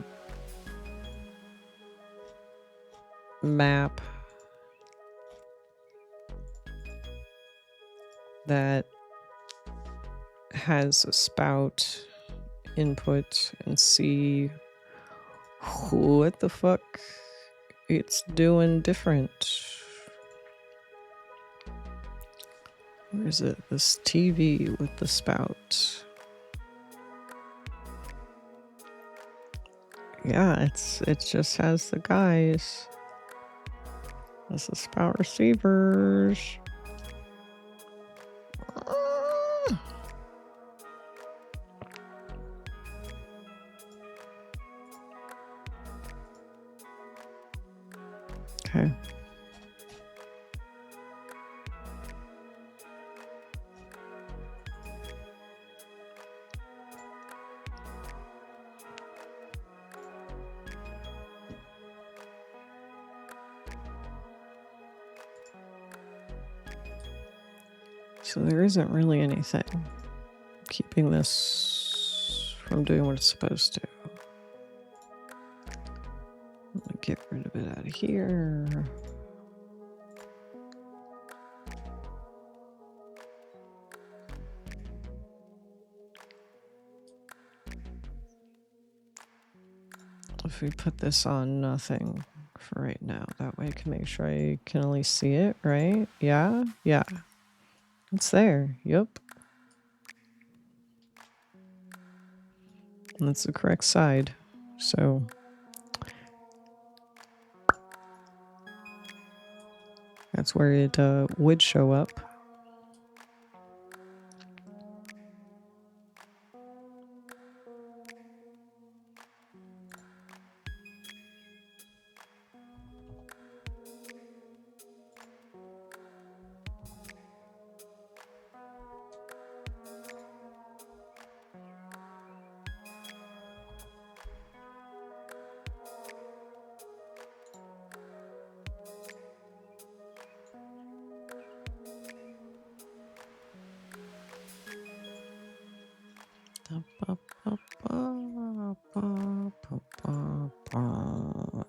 map that has a spout input and see what the fuck it's doing different. Where is it? This TV with the spout. Yeah, it just has the guys. This is spout receivers. Okay. So there isn't really anything keeping this from doing what it's supposed to. I'm gonna get rid of it out of here. If we put this on nothing for right now, that way I can make sure I can only see it, right? Yeah, yeah. It's there, yep. And that's the correct side, so. That's where it would show up.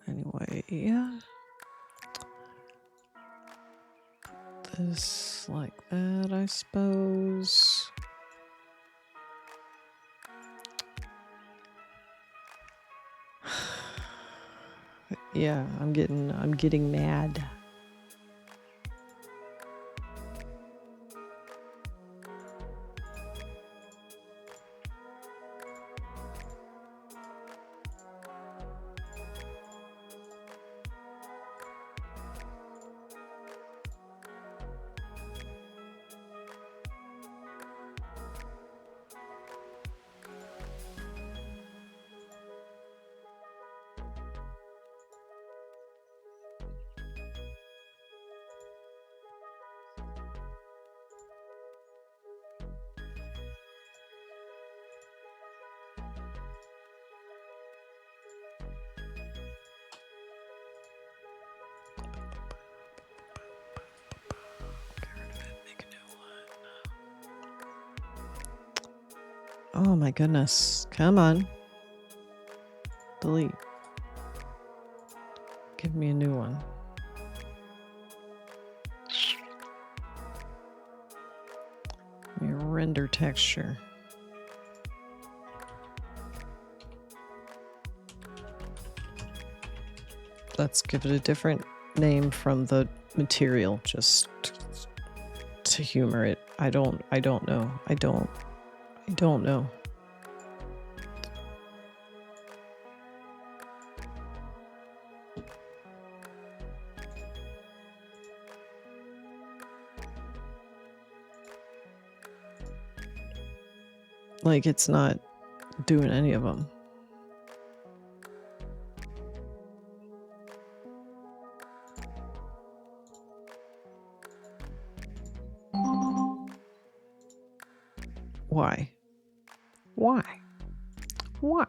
Anyway, yeah. This like that, I suppose. Yeah, I'm getting mad. Oh my goodness. Come on. Delete. Give me a new one. Let me render texture. Let's give it a different name from the material, just to humor it. I don't know. I don't know. Like, it's not doing any of them. Why? Why? Why?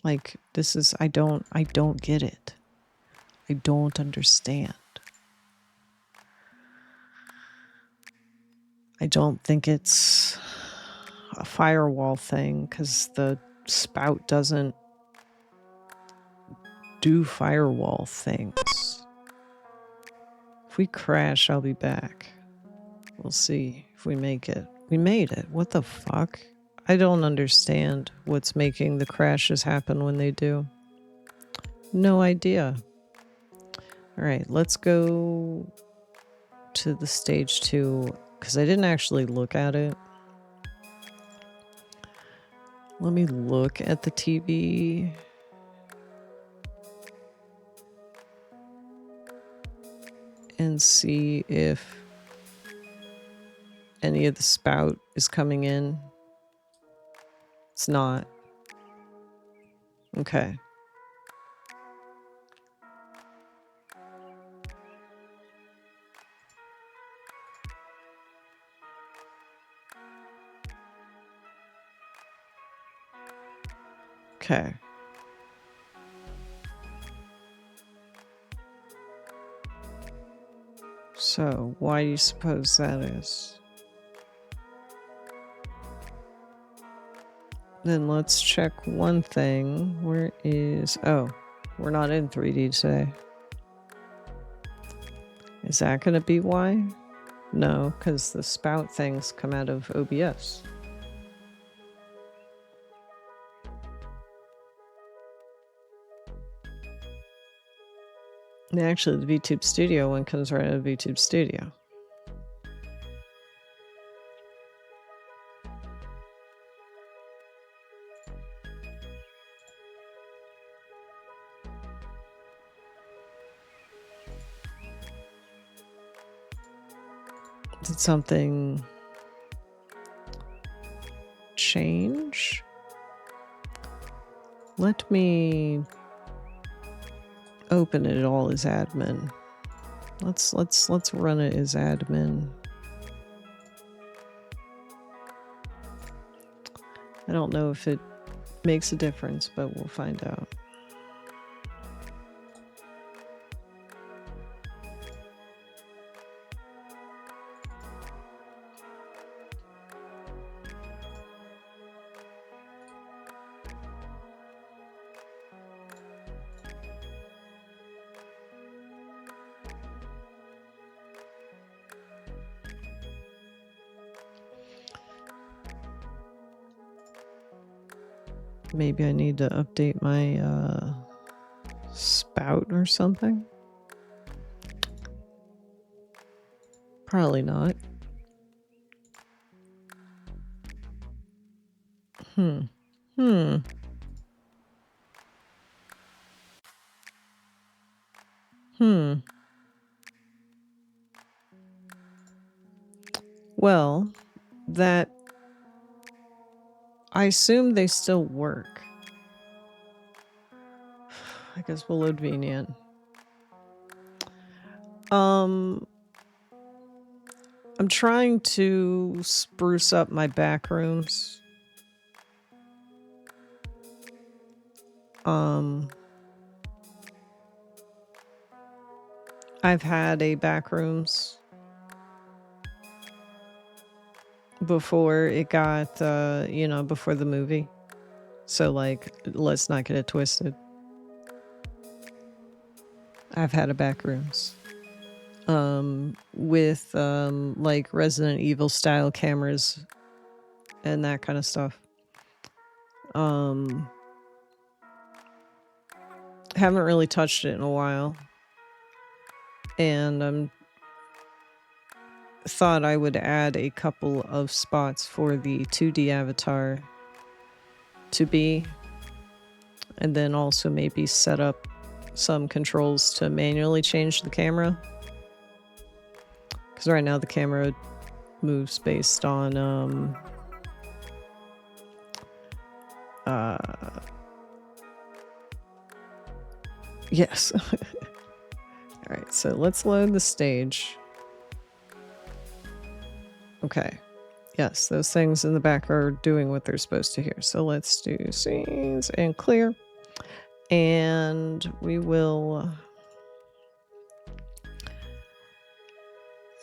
Like, this is, I don't get it. I don't understand. I don't think it's a firewall thing because the spout doesn't do firewall things. If we crash, I'll be back. We'll see if we make it. We made it. What the fuck? I don't understand what's making the crashes happen when they do. No idea. All right, let's go to the stage 2 because I didn't actually look at it. Let me look at the TV. And see if any of the spout is coming in. It's not. Okay. Okay. So, why do you suppose that is? Then let's check one thing. Where is... Oh, we're not in 3D today. Is that going to be why? No, because the spout things come out of OBS. And actually, the VTube Studio one comes right out of VTube Studio. Did something change? Let me open it all as admin. Let's run it as admin. I don't know if it makes a difference, but we'll find out. Maybe I need to update my spout or something. Probably not. Well, that... I assume they still work. I guess we'll load VNet. I'm trying to spruce up my back rooms. I've had a back rooms before it got, you know, before the movie. So, like, let's not get it twisted. I've had a back rooms. With, like, Resident Evil style cameras and that kind of stuff. Haven't really touched it in a while. And thought I would add a couple of spots for the 2D avatar to be, and then also maybe set up some controls to manually change the camera, because right now the camera moves based on yes. All right, so let's load the stage. Okay, Yes, those things in the back are doing what they're supposed to here. So let's do scenes and clear. And we will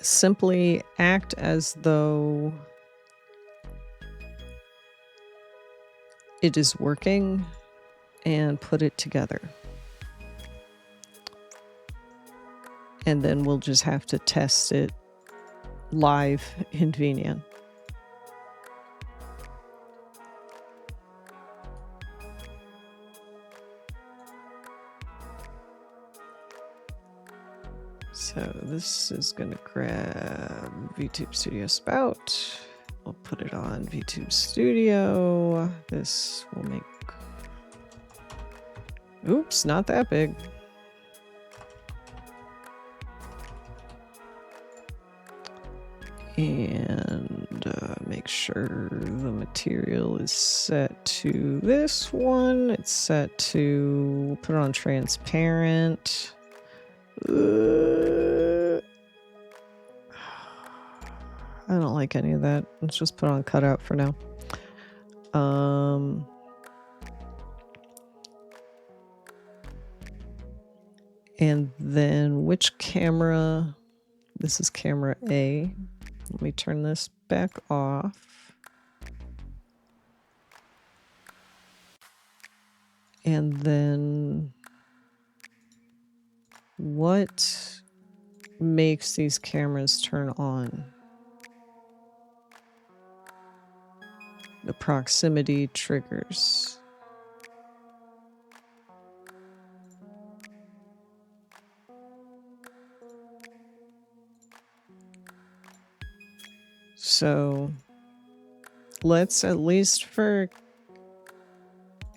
simply act as though it is working and put it together. And then we'll just have to test it live in VNyan. So this is going to grab VTube Studio Spout. We'll put it on VTube Studio. This will make... Oops, not that big. And make sure the material is set to this one. It's set to... put it on transparent. I don't like any of that. Let's just put on cutout for now. And then which camera? This is camera A. Let me turn this back off. And then what makes these cameras turn on? The proximity triggers. So let's, at least for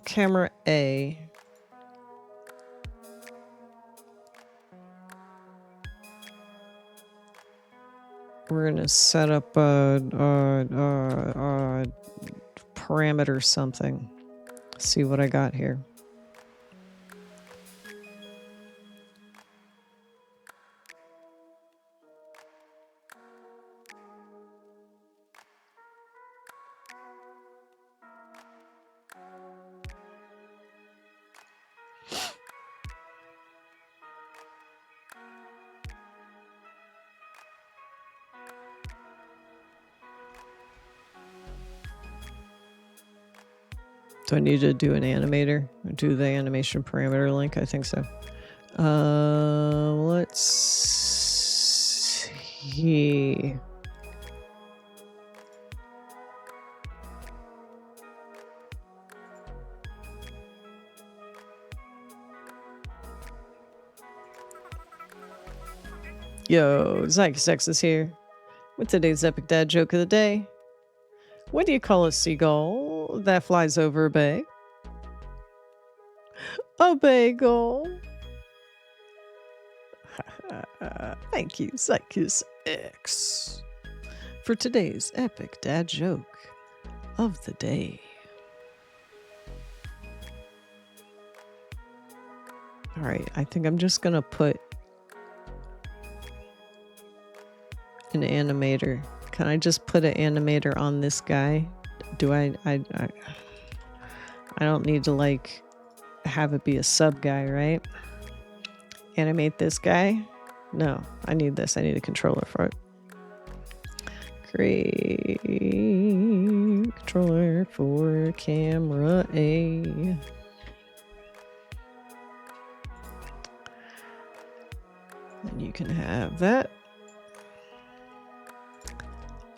camera A, we're going to set up a parameter something. See what I got here. Do I need to do an animator? Do the animation parameter link? I think so. Let's see. Yo, Zykesex is here with today's Epic Dad joke of the day. What do you call a seagull that flies over a bay? A bagel. Thank you, Zykesex, for today's Epic Dad joke of the day. All right, I think I'm just gonna put an animator. Can I just put an animator on this guy? Do I don't need to like have it be a sub guy, right? Animate this guy? No, I need this. I need a controller for it. Create controller for camera A. And you can have that.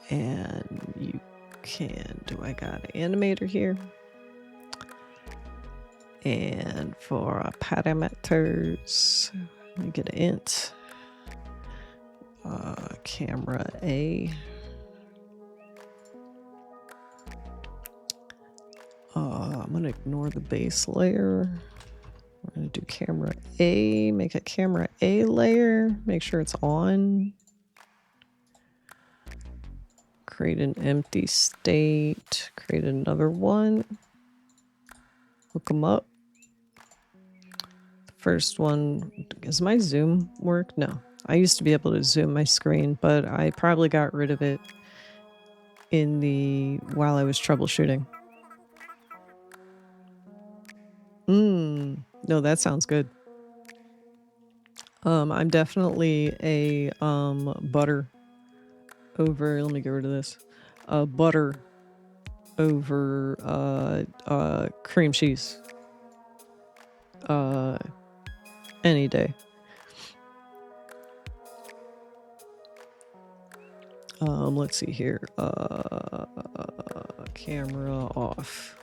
And you can, do I got an animator here? And for parameters, let me get an int. Camera A. I'm gonna ignore the base layer. We're gonna do camera A, make a camera A layer, make sure it's on. Create an empty state, create another one. Hook them up. The first one, does my zoom work? No. I used to be able to zoom my screen, but I probably got rid of it while I was troubleshooting. No, that sounds good. I'm definitely a butter over, let me get rid of this. Butter over cream cheese. Any day. Let's see here. Camera off.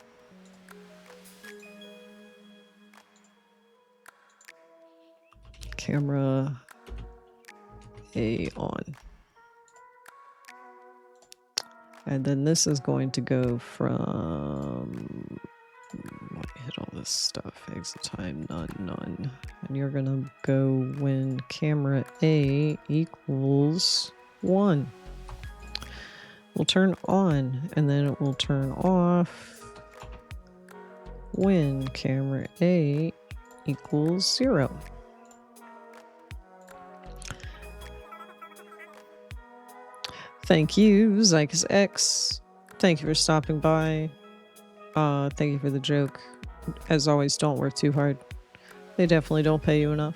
Camera A on. And then this is going to go from, let me hit all this stuff, exit time, none. And you're gonna go when camera A equals 1. Will turn on, and then it will turn off when camera A equals 0. Thank you, Zycus X. Thank you for stopping by. Thank you for the joke. As always, don't work too hard. They definitely don't pay you enough.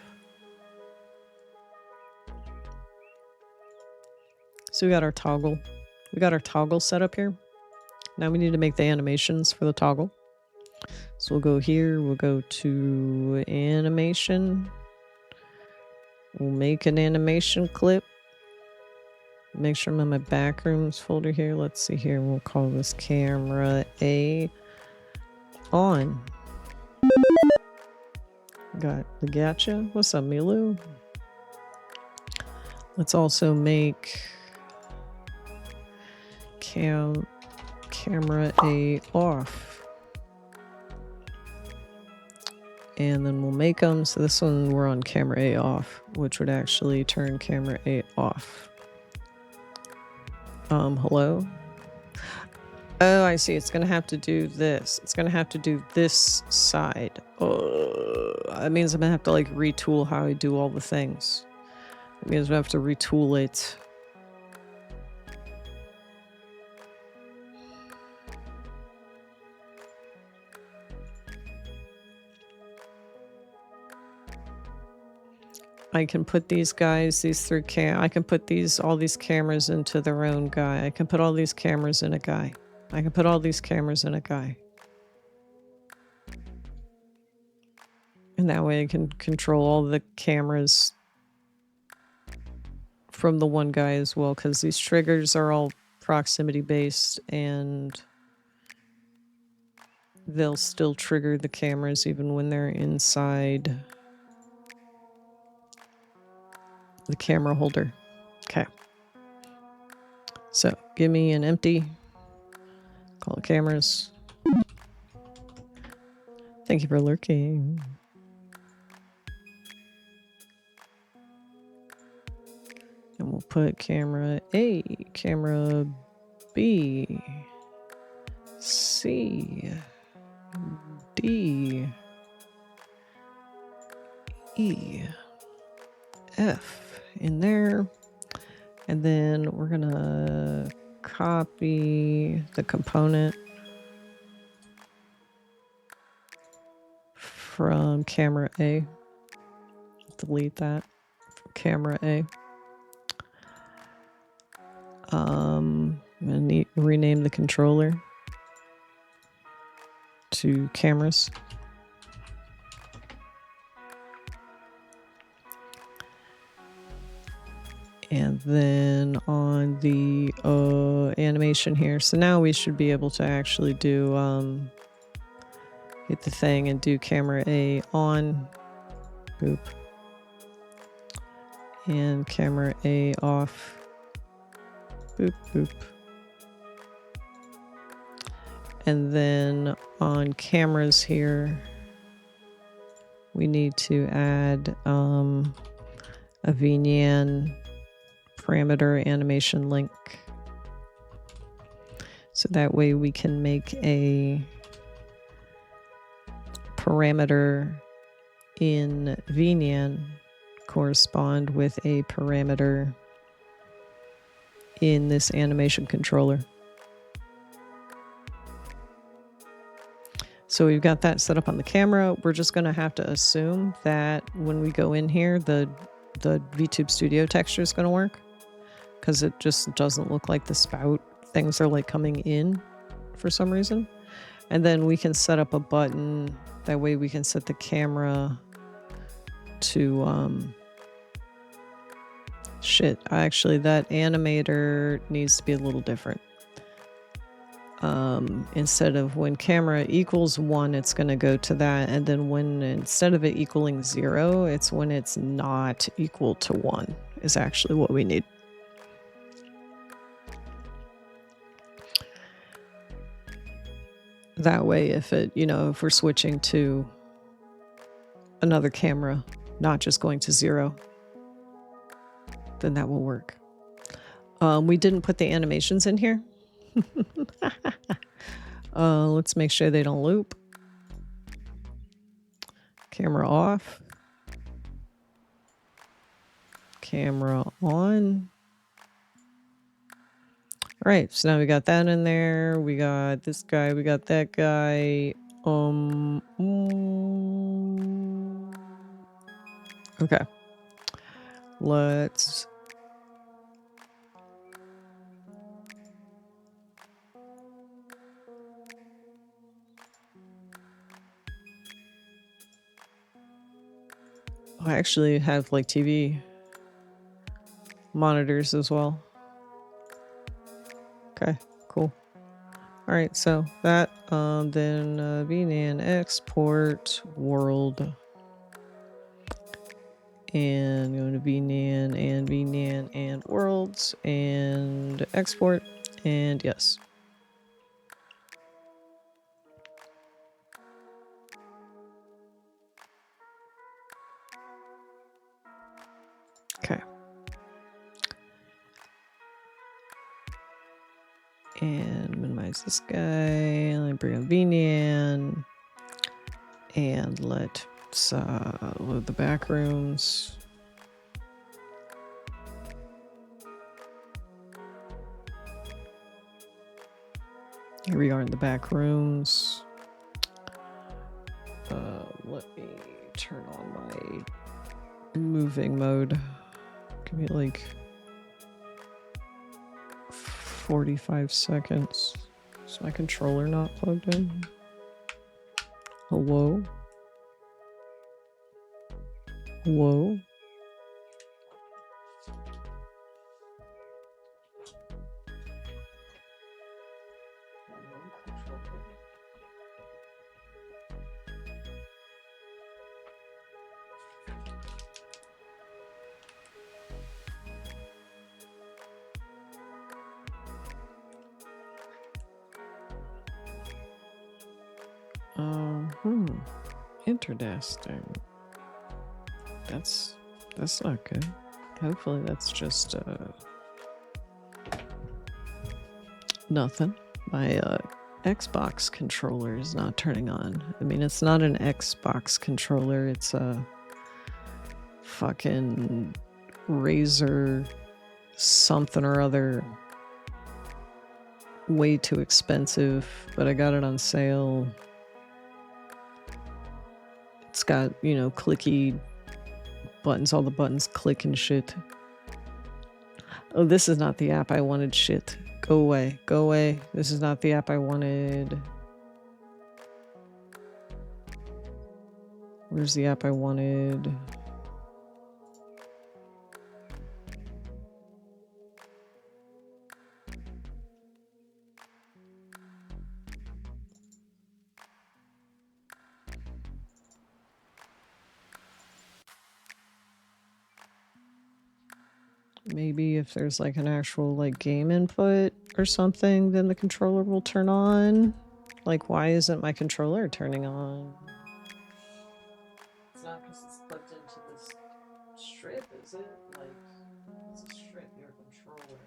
So we got our toggle. We got our toggle set up here. Now we need to make the animations for the toggle. So we'll go here. We'll go to animation. We'll make an animation clip. Make sure I'm in my backrooms folder here. Let's see here. We'll call this camera A on. Got the gotcha. What's up, Milu? Let's also make camera A off. And then we'll make them. So this one we're on camera A off, which would actually turn camera A off. Hello? Oh, I see. It's going to have to do this. It's going to have to do this side. That means I'm going to have to like retool how I do all the things. It means I have to retool it. I can put these guys, I can put all these cameras into their own guy. I can put all these cameras in a guy. I can put all these cameras in a guy. And that way I can control all the cameras from the one guy as well, because these triggers are all proximity based and they'll still trigger the cameras even when they're inside the camera holder. Okay. So give me an empty. Call it cameras. Thank you for lurking. And we'll put camera A, camera B, C, D, E, F in there. And then we're gonna copy the component from camera A. Delete that from camera A. I'm gonna rename the controller to cameras. And then on the animation here, so now we should be able to actually do hit the thing and do camera A on, boop, and camera A off, boop, boop. And then on cameras here, we need to add a VNyan parameter animation link. So that way we can make a parameter in VNyan correspond with a parameter in this animation controller. So we've got that set up on the camera. We're just going to have to assume that when we go in here, the VTube Studio texture is going to work, because it just doesn't look like the spout things are like coming in for some reason. And then we can set up a button. That way we can set the camera to actually that animator needs to be a little different. Instead of when camera equals 1, it's going to go to that, and then when instead of it equaling 0, it's when it's not equal to 1 is actually what we need. That way, if it, if we're switching to another camera, not just going to 0, then that will work. We didn't put the animations in here. Let's make sure they don't loop. Camera off. Camera on. All right, so now we got that in there. We got this guy. We got that guy. Okay. Let's... I actually have like TV monitors as well. Okay, cool. All right, so that, then VNAN export world, and going to VNAN and worlds and export, and yes. Okay. And minimize this guy. Let me bring up VNAN. And let's load the back rooms. Here we are in the back rooms. Let me turn on my moving mode. Give me like 45 seconds. Is my controller not plugged in? Hello? Hello? Interesting. That's not good. Hopefully that's just nothing. My Xbox controller is not turning on. I mean, it's not an Xbox controller, it's a fucking Razer something or other. Way too expensive, but I got it on sale. It's got, clicky buttons, all the buttons click and shit. Oh, this is not the app I wanted. Shit. Go away. Go away. This is not the app I wanted. Where's the app I wanted? Maybe if there's like an actual like game input or something, then the controller will turn on. Like, why isn't my controller turning on? It's not because it's plugged into this strip, is it? Like, it's a strip, your controller.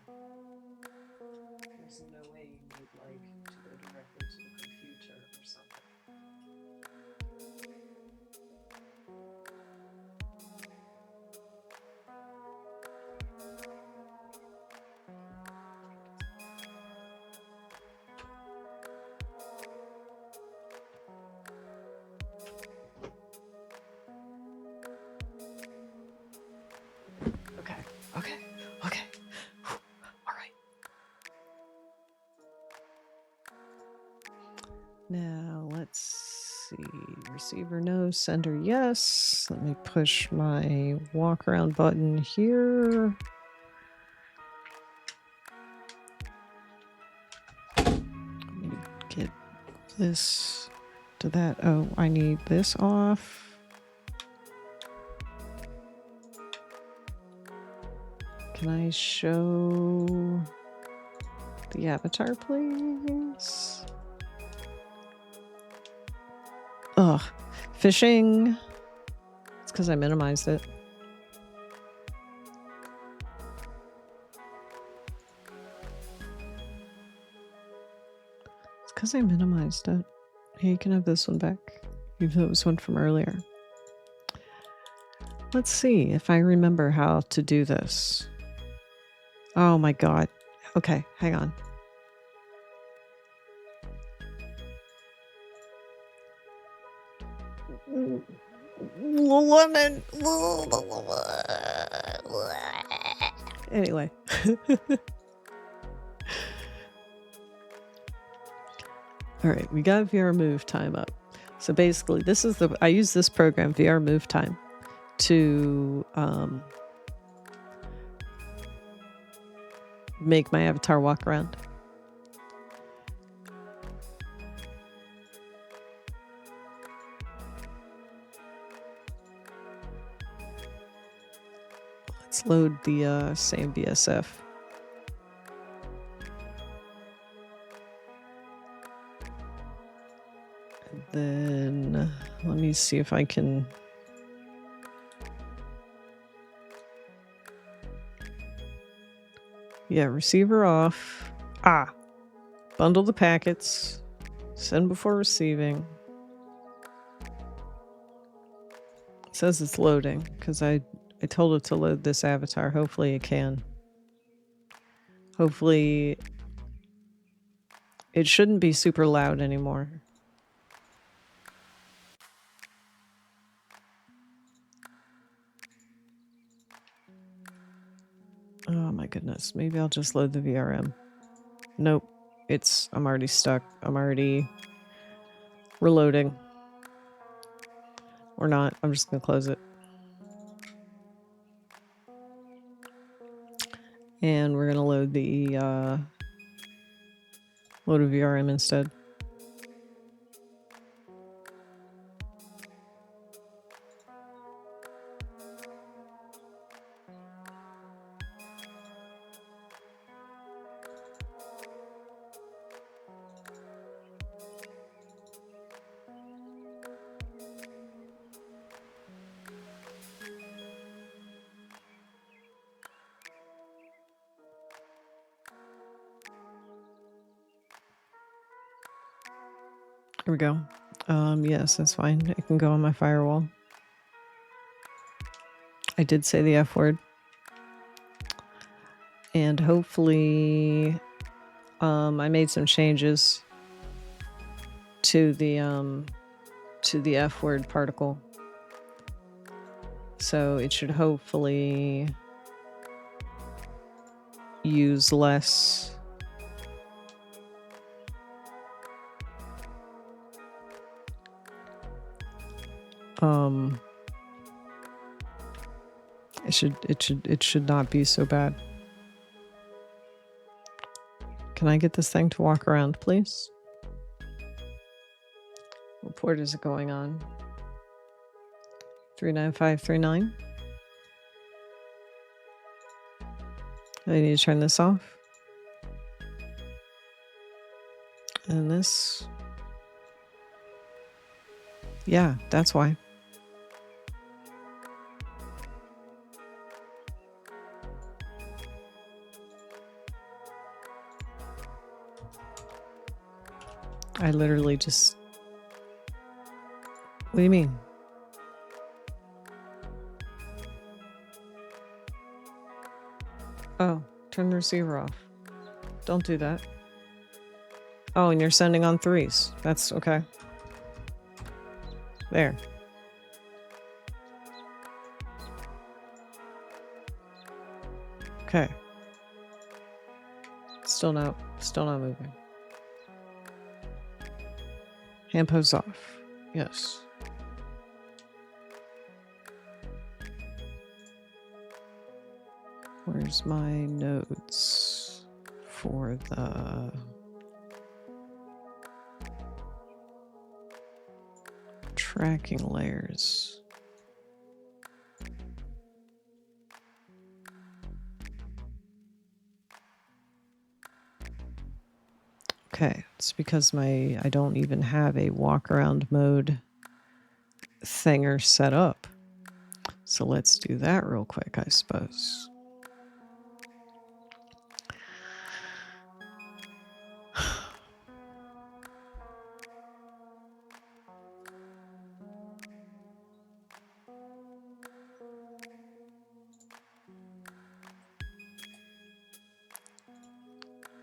There's no way you need like to go directly to the computer or something. Now let's see. Receiver no, sender yes. Let me push my walk around button here. Let me get this to that. Oh, I need this off. Can I show the avatar, please? Ugh. Fishing. It's because I minimized it. It's because I minimized it. Hey, you can have this one back. Even though it was one from earlier. Let's see if I remember how to do this. Oh my god. Okay, hang on. Lemon. Anyway. All right, we got VR Move Time up. So basically, this is I use this program, VR Move Time, to make my avatar walk around. Let's load the same BSF. And then let me see if I can... Yeah, receiver off. Ah! Bundle the packets. Send before receiving. It says it's loading, because I told it to load this avatar. Hopefully it can. Hopefully it shouldn't be super loud anymore. Oh my goodness. Maybe I'll just load the VRM. Nope. I'm already stuck. I'm already reloading. Or not. I'm just going to close it. And we're going to load the load a VRM instead. Here we go. Yes, that's fine. It can go on my firewall. I did say the F word. And hopefully I made some changes to the F word particle. So it should hopefully use less it should not be so bad. Can I get this thing to walk around, please? What port is it going on? 39539. I need to turn this off. And this. Yeah, that's why. I literally just... What do you mean? Oh, turn the receiver off. Don't do that. Oh, and you're sending on 3s. That's okay. There. Okay. Still not moving. Hand pose off. Yes. Where's my nodes for the tracking layers? Okay, it's because I don't even have a walk around mode thinger set up. So let's do that real quick, I suppose.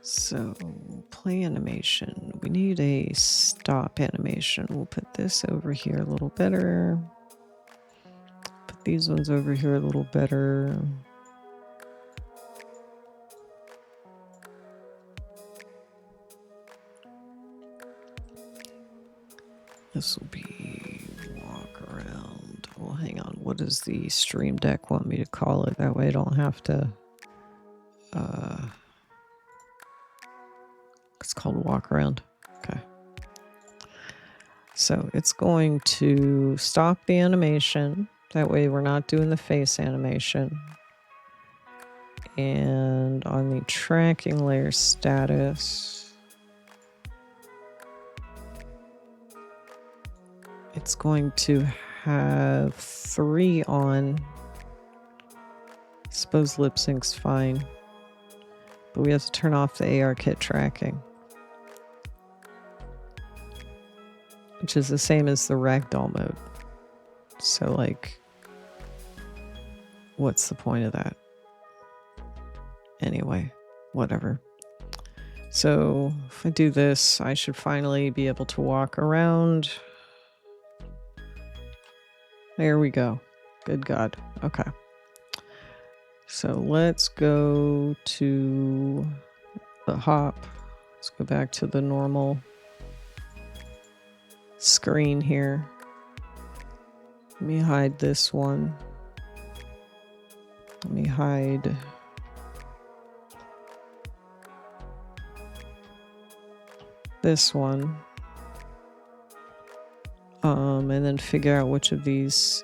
So, play animation. We need a stop animation. We'll put this over here a little better. Put these ones over here a little better. This will be walk around. Well, hang on. What does the Stream Deck want me to call it? That way I don't have to... it's called walk around. Okay. So it's going to stop the animation. That way we're not doing the face animation. And on the tracking layer status, it's going to have 3 on. I suppose lip sync's fine. But we have to turn off the ARKit tracking, which is the same as the ragdoll mode. So, like, what's the point of that? Anyway, whatever. So, if I do this, I should finally be able to walk around. There we go. Good God. Okay. So, let's go to the hop. Let's go back to the normal screen here. Let me hide this one. Let me hide this one. And then figure out which of these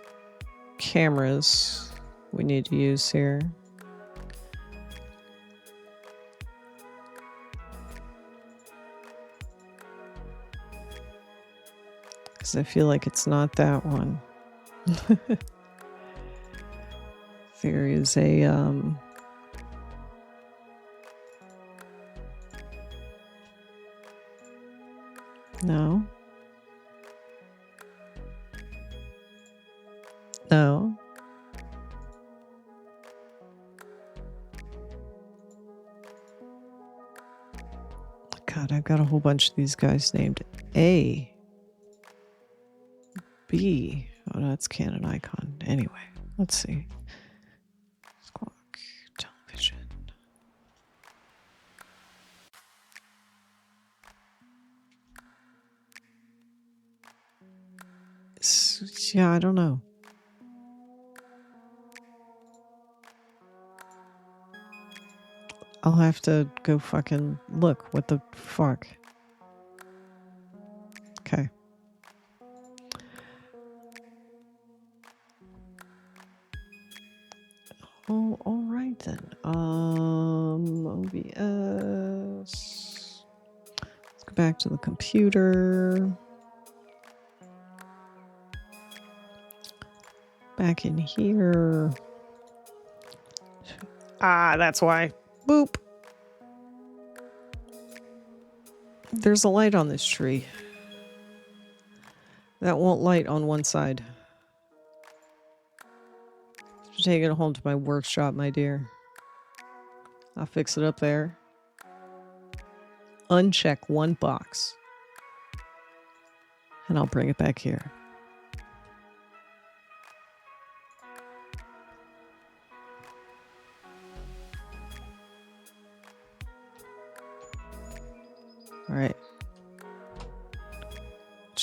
cameras we need to use here. Because I feel like it's not that one. There is a no. No. God, I've got a whole bunch of these guys named A. B. Oh, that's Canon Icon. Anyway, let's see. Squawk television. Yeah, I don't know. I'll have to go fucking look. What the fuck? Okay. Oh, all right then. OBS. Let's go back to the computer. Back in here. Ah, that's why. Boop. There's a light on this tree. That won't light on one side. Take it home to my workshop, my dear. I'll fix it up there. Uncheck one box. And I'll bring it back here. All right.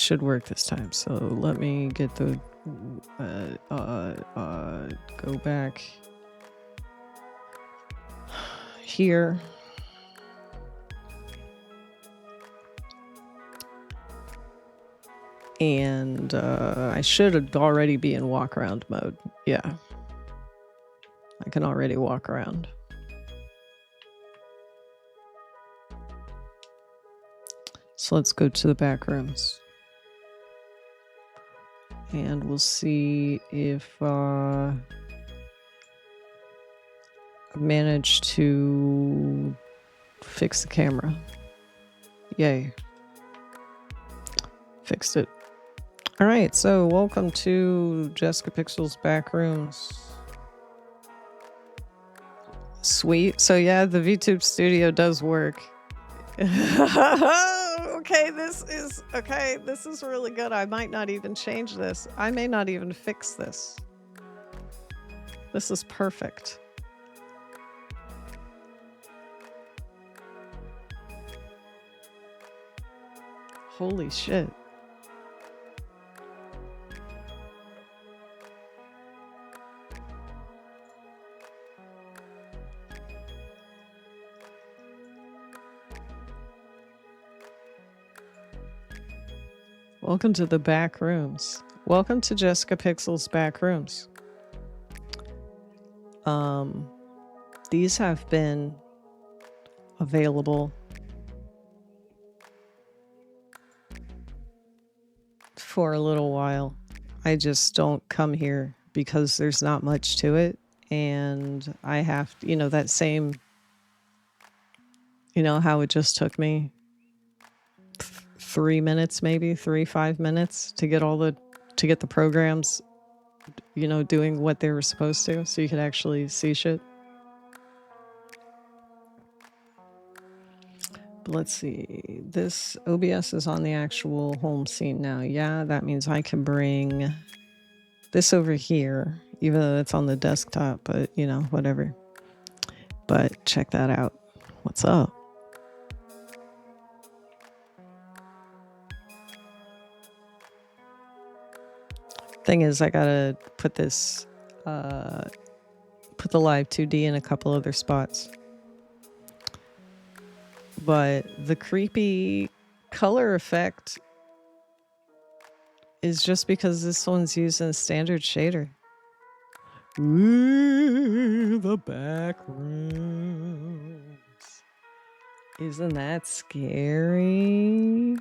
should work this time. So let me get the go back here. And I should already be in walk around mode. Yeah. I can already walk around. So let's go to the back rooms. And we'll see if I manage to fix the camera. Yay. Fixed it. All right, so welcome to Jessica Pixel's back rooms. Sweet. So yeah, the VTube Studio does work. Okay, this is really good. I might not even change this. I may not even fix this. This is perfect. Holy shit. Welcome to the back rooms. Welcome to Jessica Pixel's back rooms. These have been available for a little while. I just don't come here because there's not much to it. And I have, you know, that same, you know, how it just took me 3 minutes, maybe 5 minutes to get the programs, you know, doing what they were supposed to, so you could actually see shit. But let's see, this OBS is on the actual home scene now. Yeah, that means I can bring this over here, even though it's on the desktop, but you know, whatever. But check that out. What's up? Thing is, I gotta put this, put the live 2D in a couple other spots. But the creepy color effect is just because this one's using a standard shader. Ooh, the back rooms. Isn't that scary?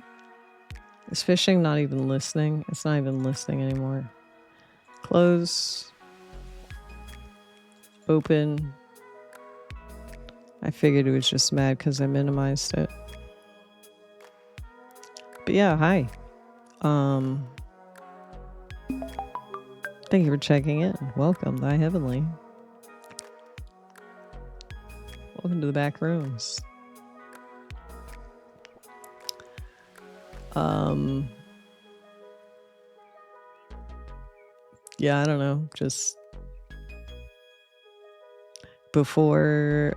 Is fishing not even listening? It's not even listening anymore. Close. Open. I figured it was just mad because I minimized it. But yeah, hi. Thank you for checking in. Welcome, Thy Heavenly. Welcome to the back rooms. Yeah, I don't know. Just before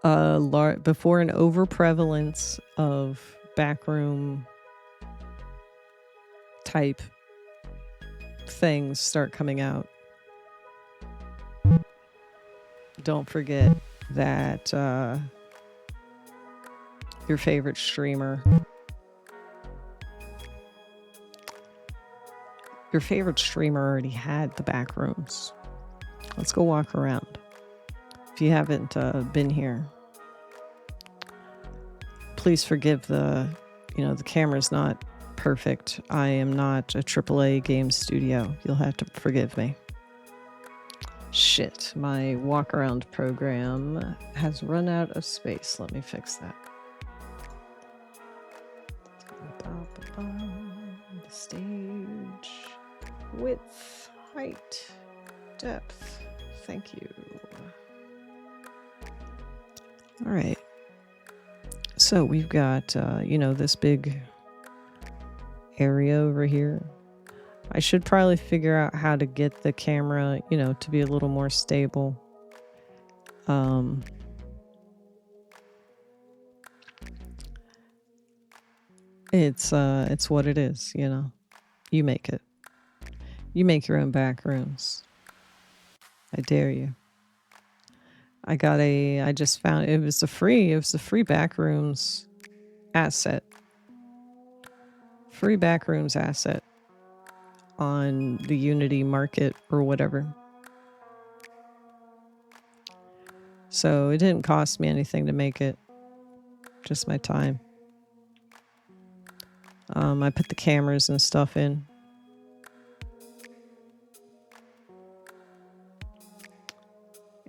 an overprevalence of backroom type things start coming out, don't forget that your favorite streamer already had the back rooms. Let's go walk around. If you haven't been here, please forgive the camera's not perfect. I am not a AAA game studio. You'll have to forgive me. Shit, my walk around program has run out of space. Let me fix that. The stage. Width, height, depth. Thank you. All right. So we've got, this big area over here. I should probably figure out how to get the camera, to be a little more stable. It's what it is, you know. You make it. You make your own back rooms. I dare you. I just found it was a free back rooms asset. Free back rooms asset on the Unity market or whatever. So it didn't cost me anything to make it. Just my time. I put the cameras and stuff in.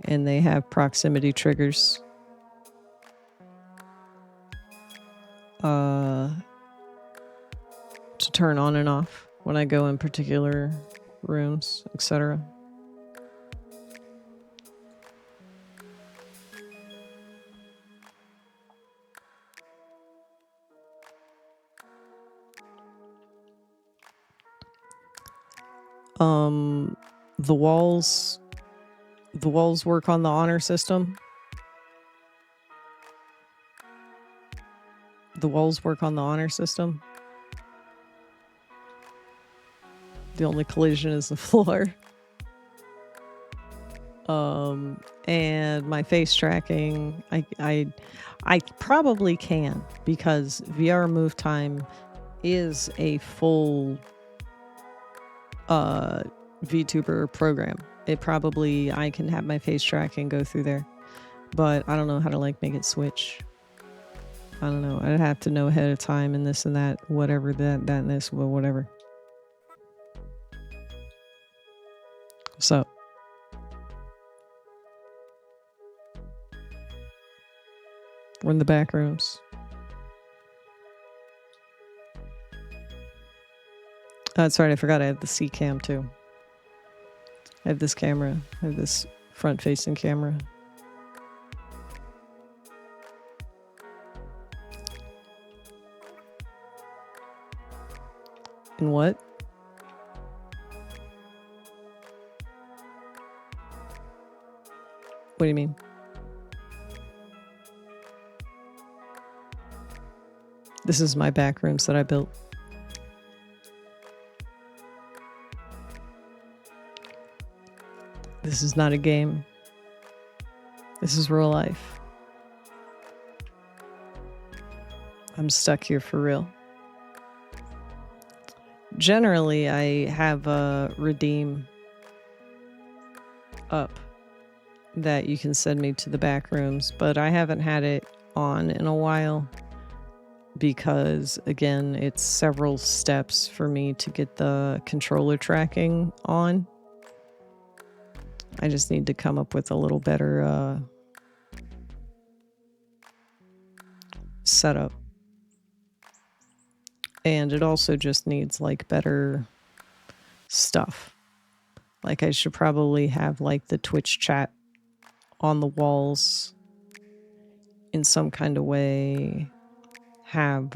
And they have proximity triggers. To turn on and off when I go in particular rooms, etc. The walls work on the honor system. The walls work on the honor system. The only collision is the floor. And my face tracking, I probably can, because VR Move Time is a full VTuber program. I can have my face tracking go through there, but I don't know how to like make it switch. I don't know. I'd have to know ahead of time and this and that, whatever that and this, well, whatever. So we're in the back rooms. That's right, I forgot I have the C cam too. I have this camera. I have this front-facing camera. And what? What do you mean? This is my back rooms that I built. This is not a game. This is real life. I'm stuck here for real. Generally, I have a Redeem up that you can send me to the back rooms, but I haven't had it on in a while because, again, it's several steps for me to get the controller tracking on. I just need to come up with a little better setup. And it also just needs like better stuff. Like I should probably have like the Twitch chat on the walls in some kind of way. Have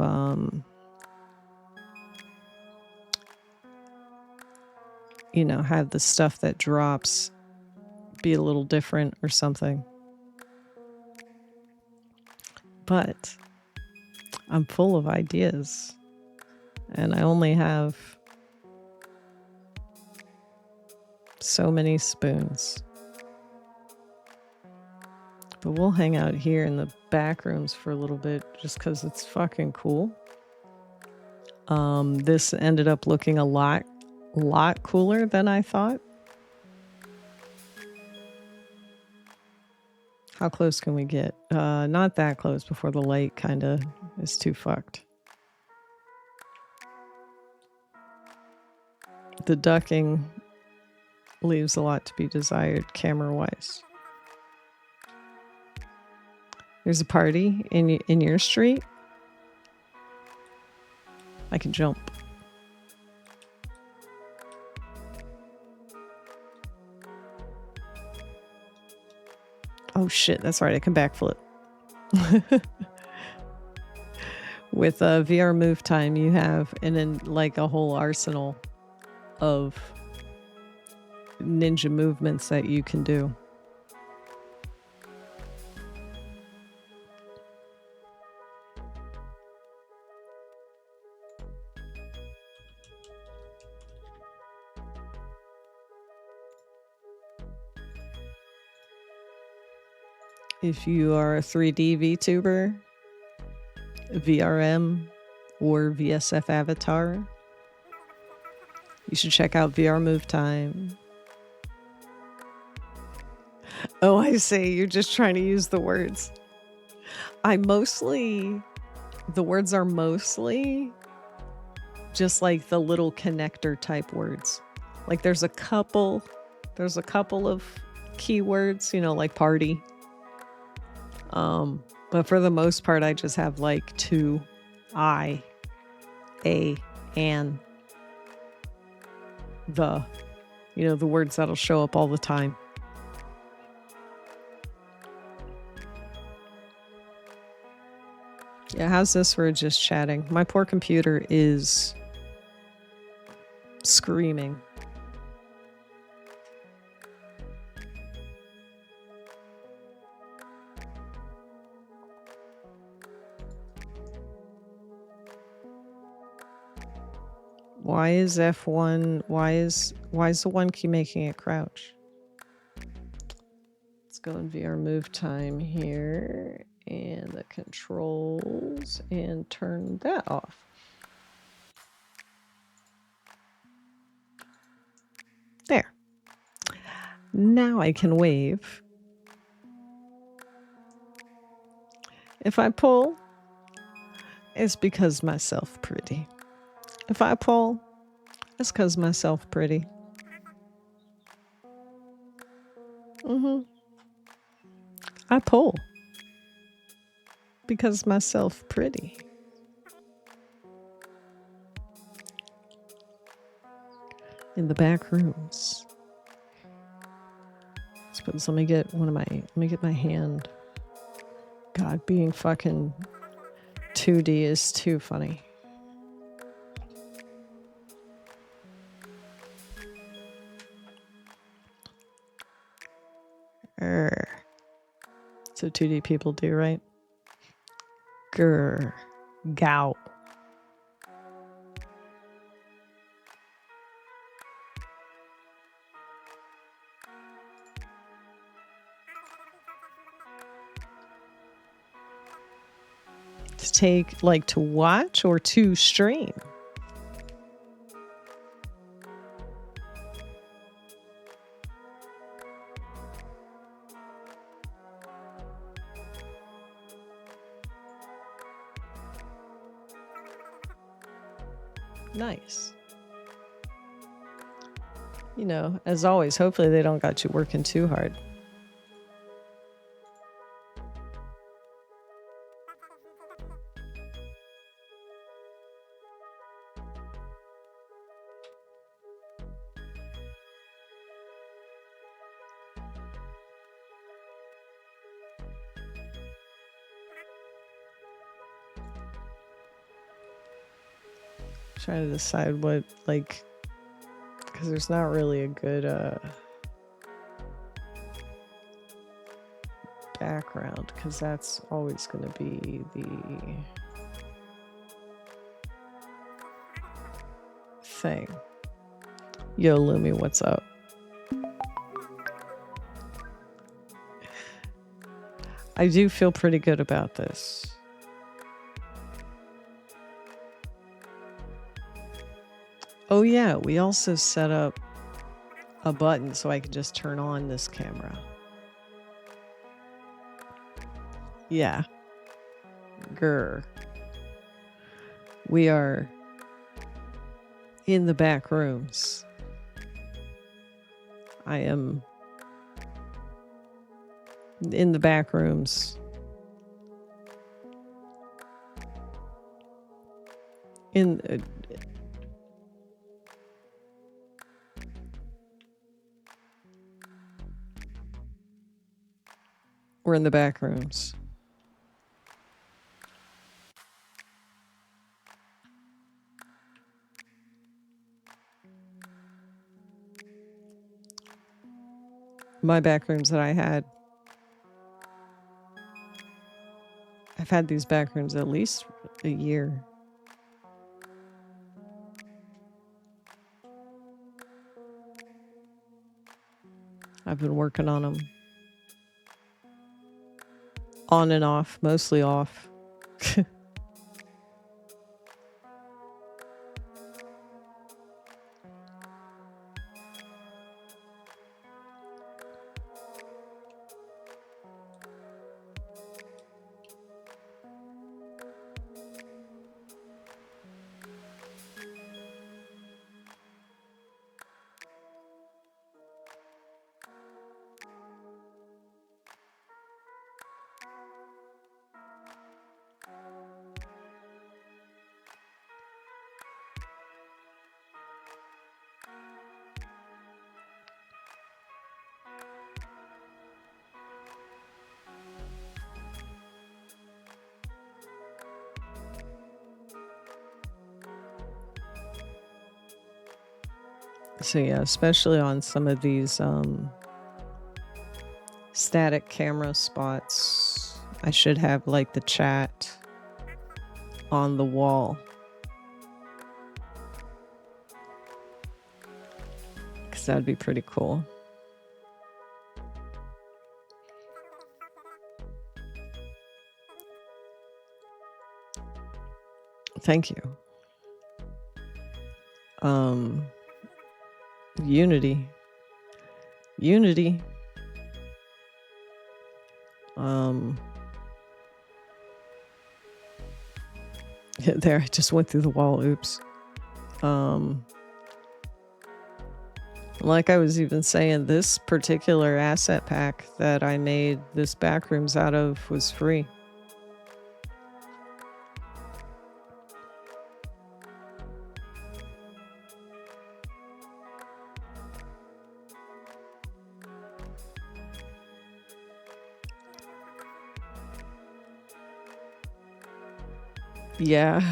you know, have the stuff that drops be a little different or something. But I'm full of ideas. And I only have so many spoons. But we'll hang out here in the back rooms for a little bit just because it's fucking cool. This ended up looking a lot cooler than I thought. How close can we get? Not that close before the light kind of is too fucked. The ducking leaves a lot to be desired camera-wise. There's a party in your street. I can jump. Oh shit, that's right, I can backflip. With VR Move Time, you have like a whole arsenal of ninja movements that you can do. If you are a 3D VTuber, VRM, or VSF avatar, you should check out VR Move Time. Oh, I see. You're just trying to use the words. The words are mostly just like the little connector type words. Like there's a couple of keywords, you know, like party. But for the most part, I just have like to, I, a, and, the, you know, the words that'll show up all the time. Yeah, how's this for just chatting? My poor computer is screaming. Why is F1, why is the one key making it crouch? Let's go in VR Move Time here and the controls and turn that off. There. Now I can wave. If I pull, it's because myself pretty. If I pull, it's because myself pretty. I pull because myself pretty. In the back rooms. Suppose let me get my hand. God, being fucking 2D is too funny. So 2D people do, right? Grr. Gow. To take, like, to watch or to stream? Nice. You know, as always, hopefully they don't got you working too hard. Trying to decide what, like, because there's not really a good background, because that's always going to be the thing. Yo, Lumi, what's up? I do feel pretty good about this. Oh yeah, we also set up a button so I can just turn on this camera. Yeah. Grr. We are in the back rooms. I am in the back rooms. We're in the back rooms. My back rooms that I had. I've had these back rooms at least a year. I've been working on them. On and off, mostly off. So yeah, especially on some of these static camera spots, I should have like the chat on the wall. Because that'd be pretty cool. Thank you. Unity. There, I just went through the wall. Oops. Like I was even saying, this particular asset pack that I made this backrooms out of was free. Yeah.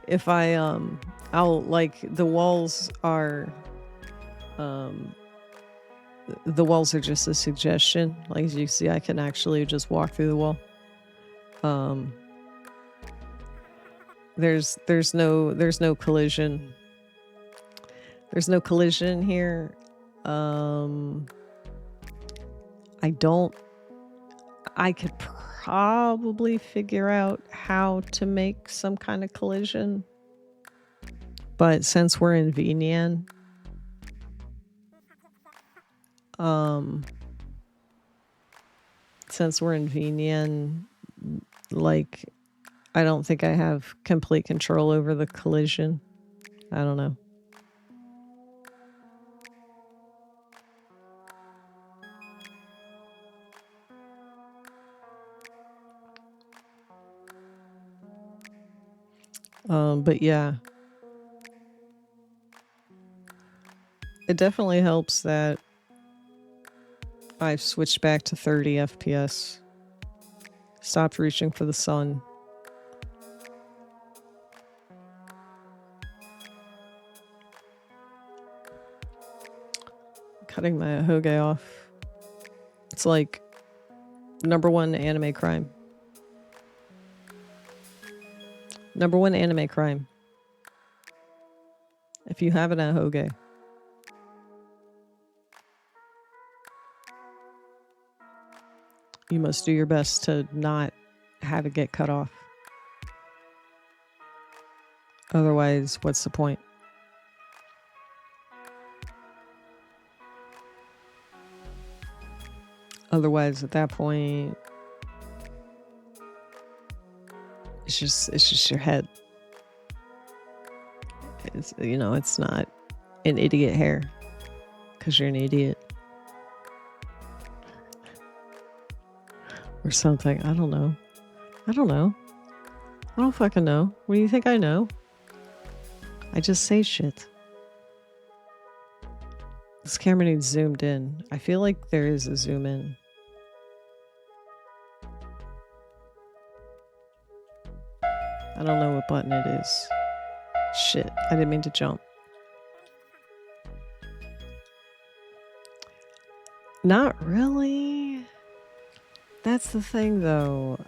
If I'll like the walls are just a suggestion. Like as you see, I can actually just walk through the wall. There's no collision. There's no collision here. I could probably figure out how to make some kind of collision. But since we're in VNyan, like, I don't think I have complete control over the collision. I don't know. But yeah. It definitely helps that I've switched back to 30 FPS. Stopped reaching for the sun. Cutting my Hoge off. It's like #1 anime crime. #1 anime crime. If you have an Ahoge. You must do your best to not have it get cut off. Otherwise, what's the point? Otherwise, at that point, it's just your head. It's, you know, it's not an idiot hair because you're an idiot or something. I don't know. I don't fucking know. What do you think I know? I just say shit. This camera needs zoomed in. I feel like there is a zoom in. I don't know what button it is. Shit, I didn't mean to jump. Not really. That's the thing, though.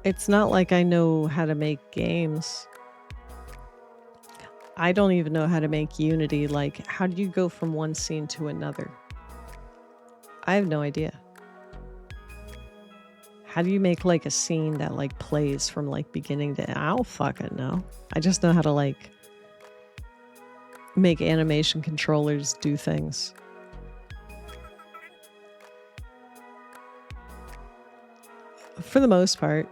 It's not like I know how to make games. I don't even know how to make Unity. Like, how do you go from one scene to another? I have no idea. How do you make like a scene that like plays from like beginning to I don't fucking know. I just know how to like make animation controllers do things. For the most part,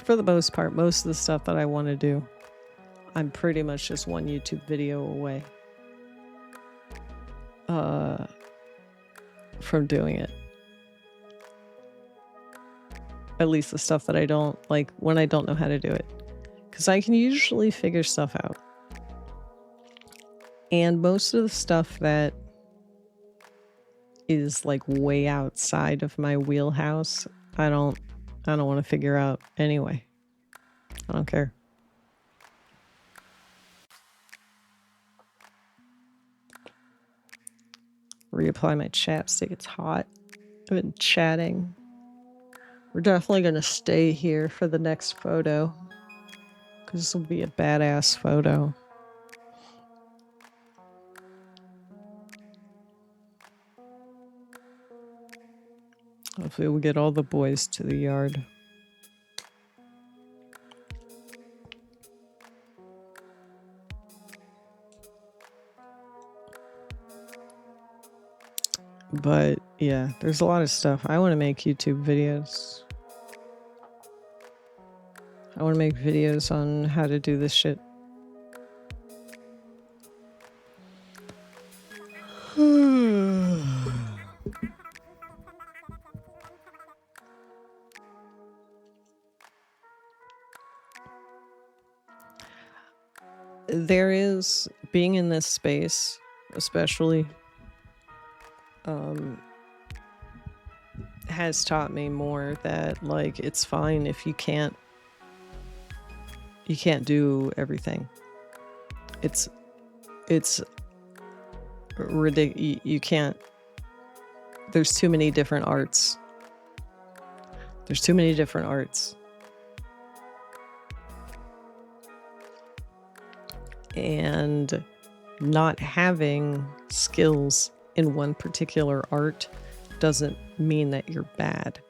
most of the stuff that I want to do, I'm pretty much just one YouTube video away from doing it. At least the stuff that I don't like when I don't know how to do it. Because I can usually figure stuff out. And most of the stuff that is like way outside of my wheelhouse, I don't want to figure out anyway. I don't care. Reapply my chapstick. It's hot. I've been chatting. We're definitely going to stay here for the next photo. Because this will be a badass photo. Hopefully we'll get all the boys to the yard. But yeah, there's a lot of stuff. I want to make YouTube videos. I want to make videos on how to do this shit. There is, being in this space, especially, has taught me more that like it's fine if you can't do everything. It's ridiculous. You can't. There's too many different arts. And not having skills in one particular art doesn't mean that you're bad.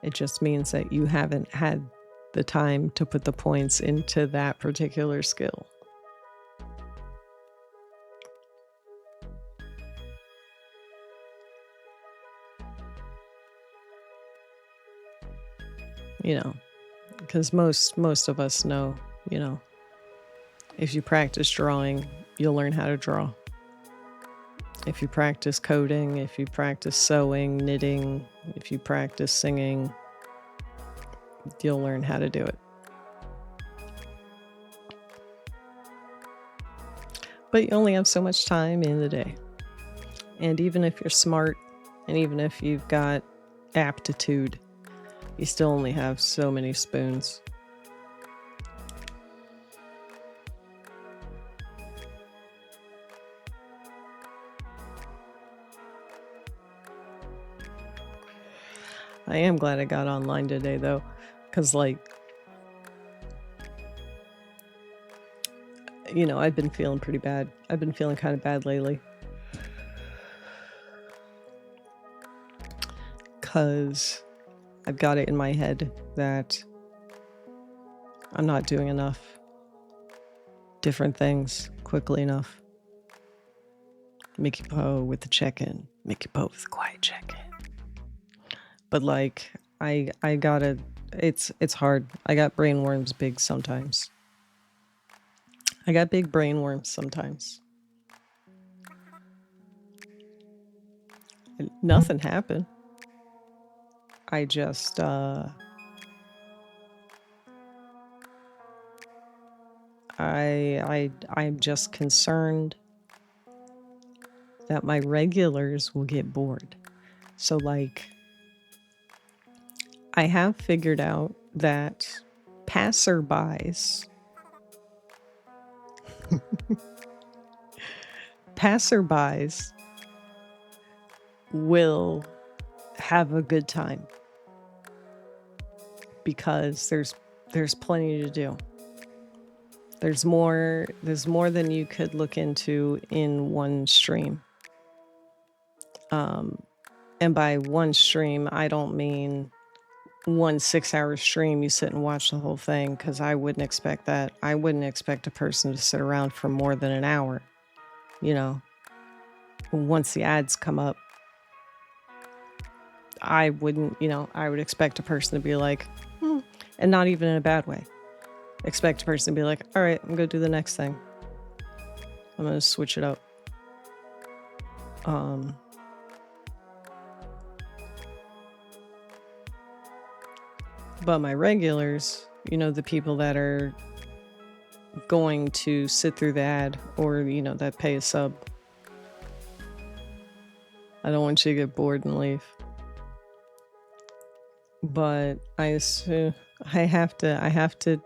It just means that you haven't had the time to put the points into that particular skill. You know, because most of us know, you know, if you practice drawing, you'll learn how to draw. If you practice coding, if you practice sewing, knitting, if you practice singing, you'll learn how to do it. But you only have so much time in the day. And even if you're smart, and even if you've got aptitude, you still only have so many spoons. I am glad I got online today, though, because, like, you know, I've been feeling pretty bad. I've been feeling kind of bad lately. Because I've got it in my head that I'm not doing enough different things quickly enough. Mickey Poe with the check-in. Mickey Poe with the quiet check-in. But like, I gotta, it's hard. I got brain worms big sometimes. I got big brain worms sometimes. Nothing happened. I just, I'm just concerned that my regulars will get bored. So like, I have figured out that passerbys will have a good time because there's plenty to do. There's more than you could look into in one stream. And by one stream, I don't mean one 6-hour stream you sit and watch the whole thing, because I wouldn't expect that. I wouldn't expect a person to sit around for more than an hour, you know. Once the ads come up, I wouldn't, I would expect a person to be like, and not even in a bad way. Expect a person to be like, all right, I'm going to do the next thing. I'm going to switch it up. But my regulars, the people that are going to sit through the ad, or, that pay a sub, I don't want you to get bored and leave. But I assume I have to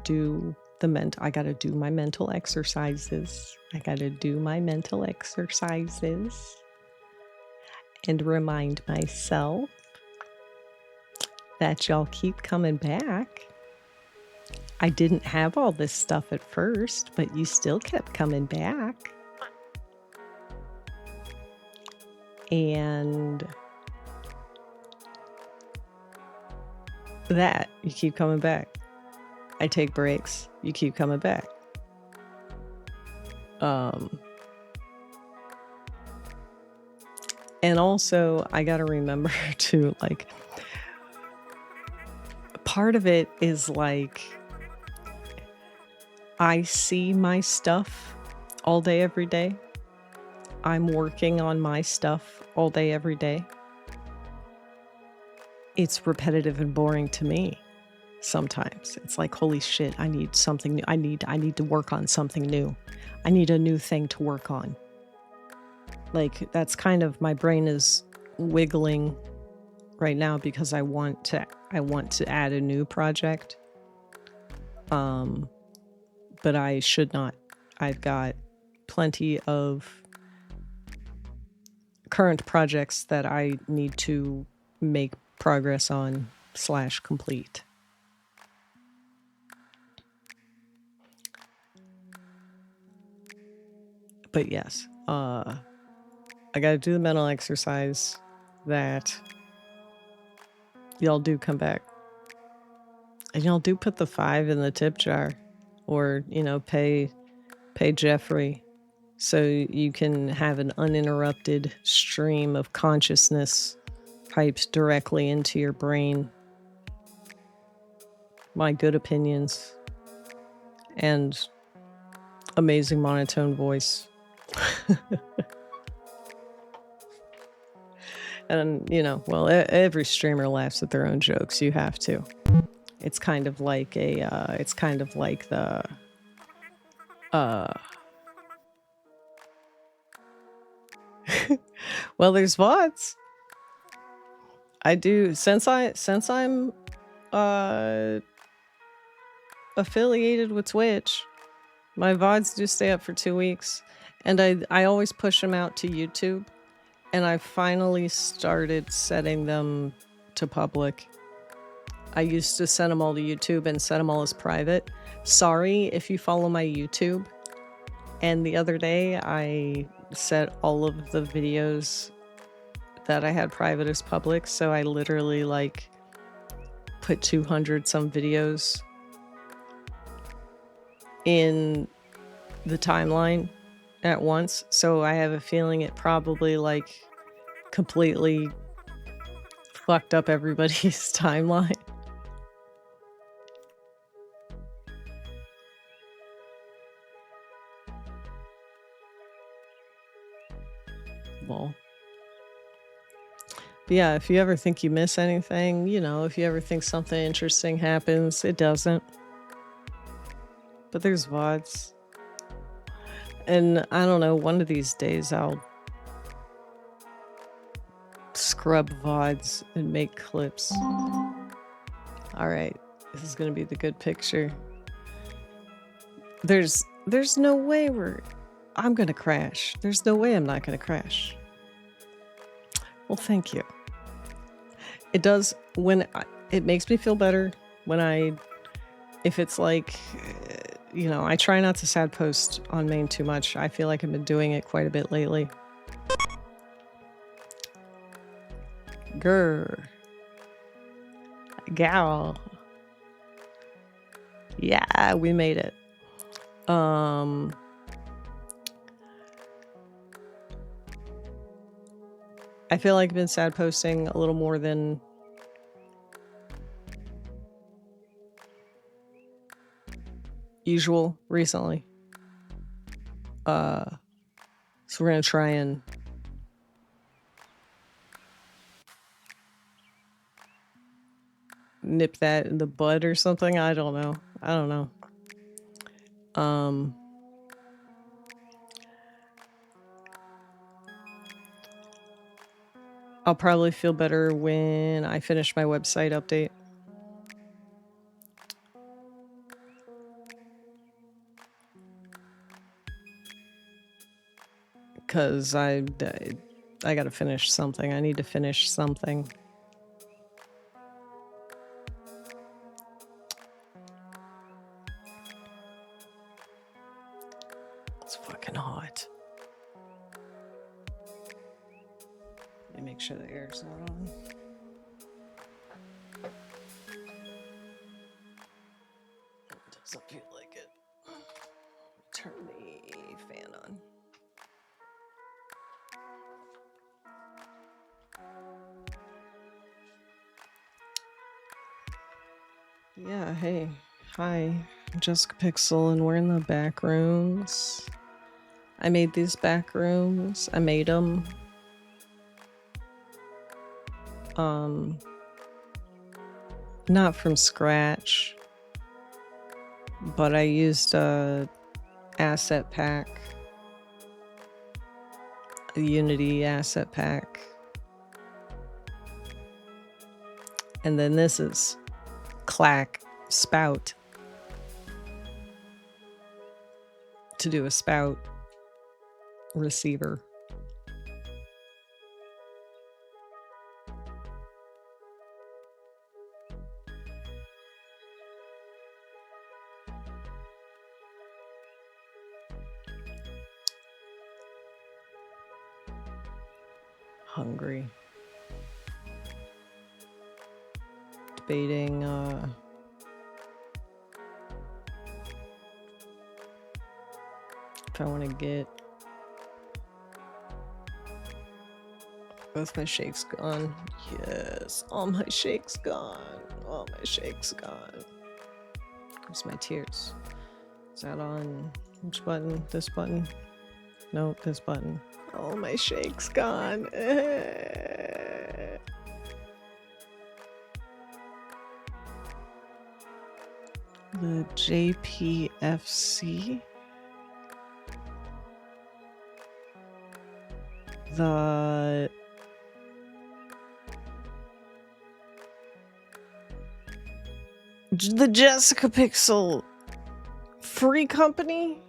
do I gotta do my mental exercises. And remind myself that y'all keep coming back. I didn't have all this stuff at first, but you still kept coming back. And that you keep coming back. I take breaks, you keep coming back. And also I gotta remember to, like, part of it is like, I see my stuff all day every day. I'm working on my stuff all day every day. It's repetitive and boring to me sometimes. It's like, holy shit, I need something new. I need to work on something new. I need a new thing to work on. Like, that's kind of, my brain is wiggling right now because I want to add a new project. But I should not. I've got plenty of current projects that I need to make progress on / complete. But yes, I gotta do the mental exercise that y'all do come back. And y'all do put the 5 in the tip jar, or, pay Jeffrey so you can have an uninterrupted stream of consciousness piped directly into your brain. My good opinions and amazing monotone voice. And, every streamer laughs at their own jokes. You have to. It's kind of like well, there's VODs. I do, since I'm affiliated with Twitch, my VODs do stay up for 2 weeks, and I always push them out to YouTube, and I finally started setting them to public. I used to send them all to YouTube and set them all as private. Sorry if you follow my YouTube. And the other day I set all of the videos that I had private as public, so I literally put 200 some videos in the timeline at once. So I have a feeling it probably completely fucked up everybody's timeline. Well, but yeah, if you ever think you miss anything, if you ever think something interesting happens, it doesn't. But there's VODs. And I don't know, one of these days I'll scrub VODs and make clips. All right, this is gonna be the good picture. There's no way I'm gonna crash. There's no way I'm not gonna crash. Well, thank you. It does, it makes me feel better when if it's I try not to sad post on main too much. I feel like I've been doing it quite a bit lately. Grr. Gal. Yeah, we made it. I feel like I've been sad posting a little more than usual recently. So we're gonna try and nip that in the bud or something. I don't know. I'll probably feel better when I finish my website update. Because I gotta finish something. I need to finish something. It's fucking hot. Let me make sure the air's not on. It doesn't feel like it. Turn the fan on. Yeah, hey. Hi, I'm Jessica Pixel, and we're in the back rooms. I made these back rooms. I made them. Not from scratch, but I used a asset pack, a Unity asset pack. And then this is Clack Spout to do a spout receiver. Hungry. Debating if I want to get both my shakes gone. Yes, all my shakes gone. All my shakes gone. Where's my tears? Is that on which button? This button? No, this button. All my shakes gone. The JPFC. The Jessica Pixel free company?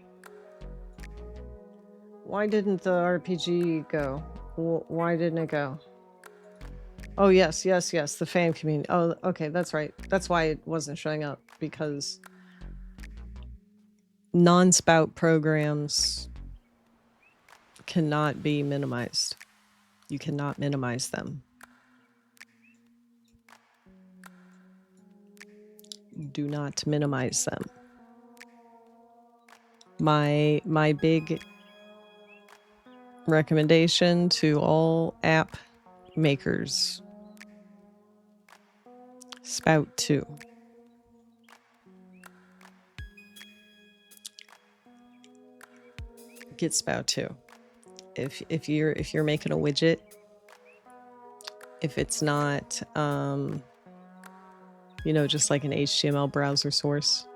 Why didn't the RPG go? Why didn't it go? Oh, yes, the fan community. Oh, okay, that's right. That's why it wasn't showing up, because non-spout programs cannot be minimized. You cannot minimize them. Do not minimize them. My big recommendation to all app makers: Spout 2. Get Spout 2. If you're making a widget, if it's not just like an HTML browser source,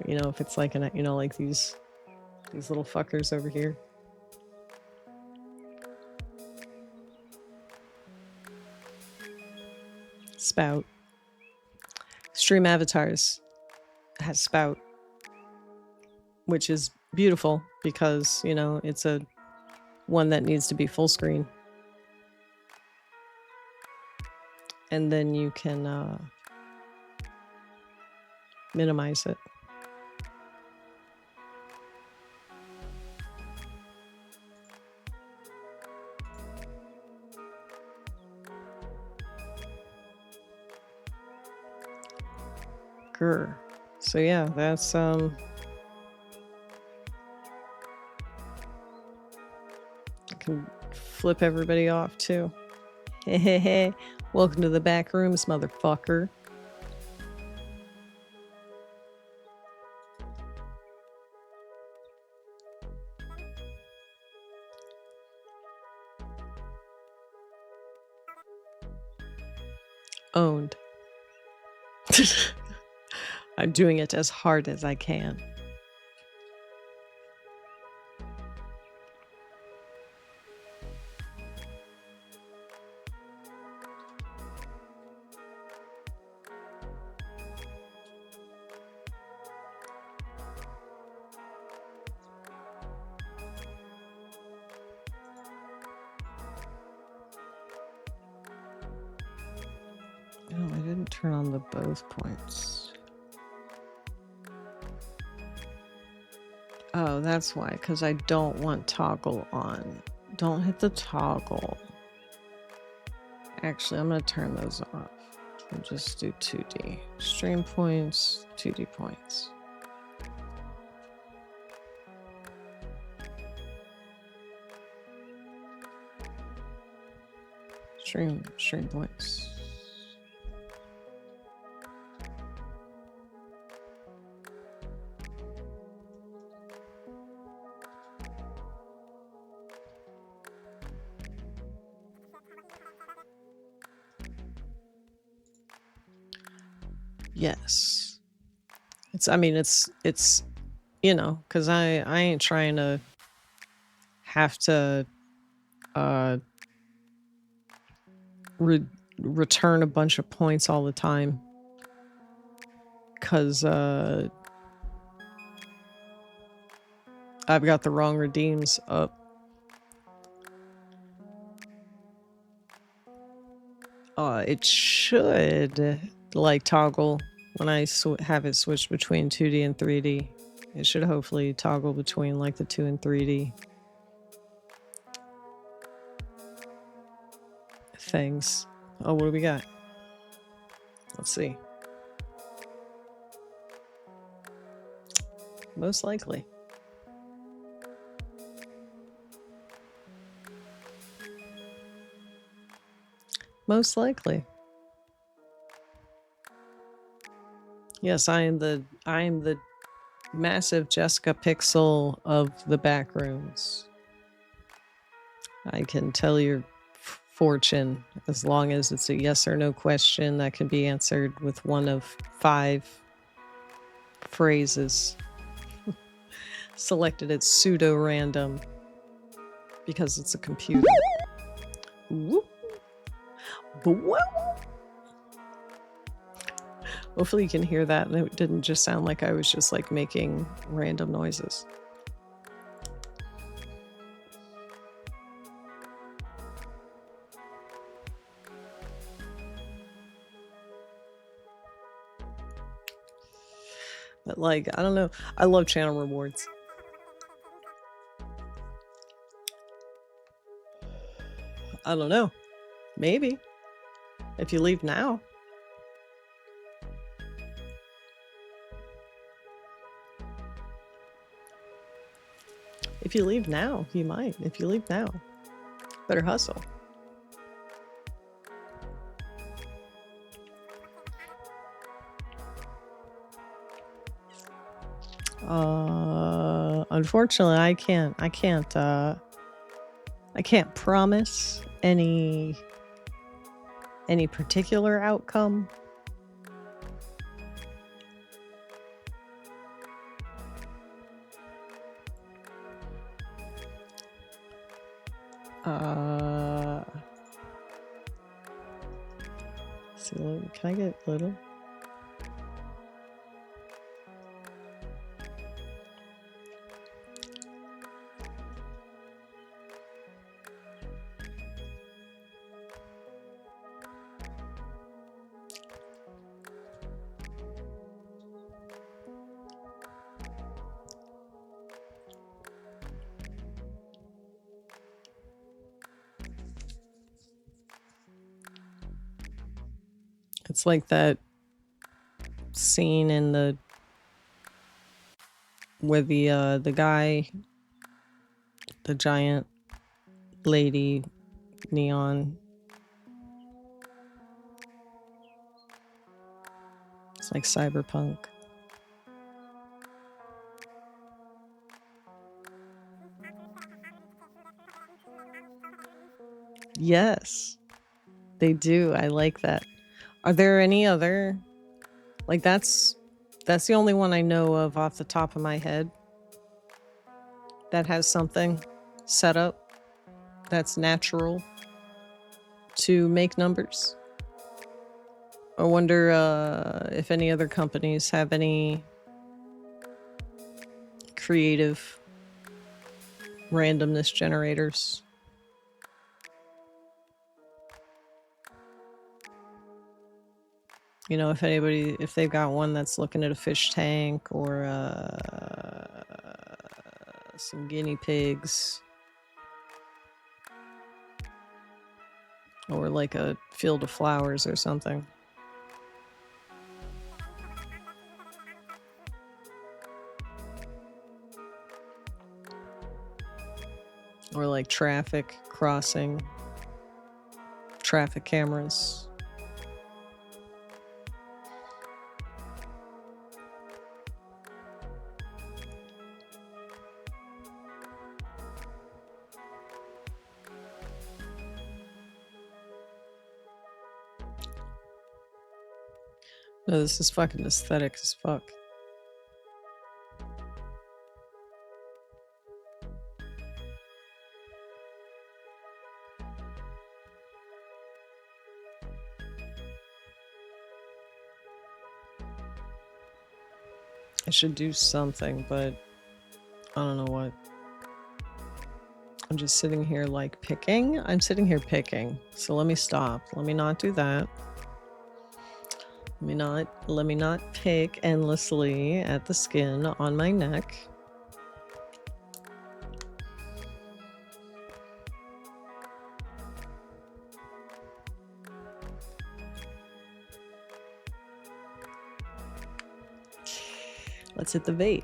if it's like like these little fuckers over here. Spout. Stream Avatars has Spout, which is beautiful because, it's a one that needs to be full screen. And then you can minimize it. Grr. So yeah, that's I can flip everybody off too. Hehehe. Welcome to the back rooms, motherfucker. Owned. I'm doing it as hard as I can. No, I didn't turn on the both points. Oh, that's why, because I don't want toggle on. Don't hit the toggle. Actually, I'm going to turn those off and just do 2D. Stream points, 2D points. Stream points. Yes. It's, I mean, it's, you know, because I ain't trying to have to return a bunch of points all the time. Because I've got the wrong redeems up. It should, like, toggle when I have it switched between 2D and 3D. It should hopefully toggle between, like, the 2 and 3D things. Oh, what do we got? Let's see. Most likely. Most likely. Yes, I am the massive Jessica Pixel of the back rooms. I can tell your fortune as long as it's a yes or no question that can be answered with one of 5 phrases. Selected at pseudo random because it's a computer. Whoop. Hopefully you can hear that and it didn't just sound like I was just like making random noises. But like, I don't know. I love channel rewards. I don't know. Maybe. If you leave now. If you leave now, you might. If you leave now, better hustle. Unfortunately, I can't promise any particular outcome. So can I get little? It's like that scene in the where the guy, the giant lady neon. It's like cyberpunk. Yes, they do. I like that. Are there any other, like that's the only one I know of off the top of my head that has something set up that's natural to make numbers. I wonder if any other companies have any creative randomness generators. You know, if they've got one that's looking at a fish tank or some guinea pigs or like a field of flowers or something. Or like traffic crossing, traffic cameras. No, this is fucking aesthetic as fuck. I should do something, but I don't know what. I'm just sitting here like picking. I'm sitting here picking. So let me stop. Let me not do that. Let me not pick endlessly at the skin on my neck. Let's hit the vape.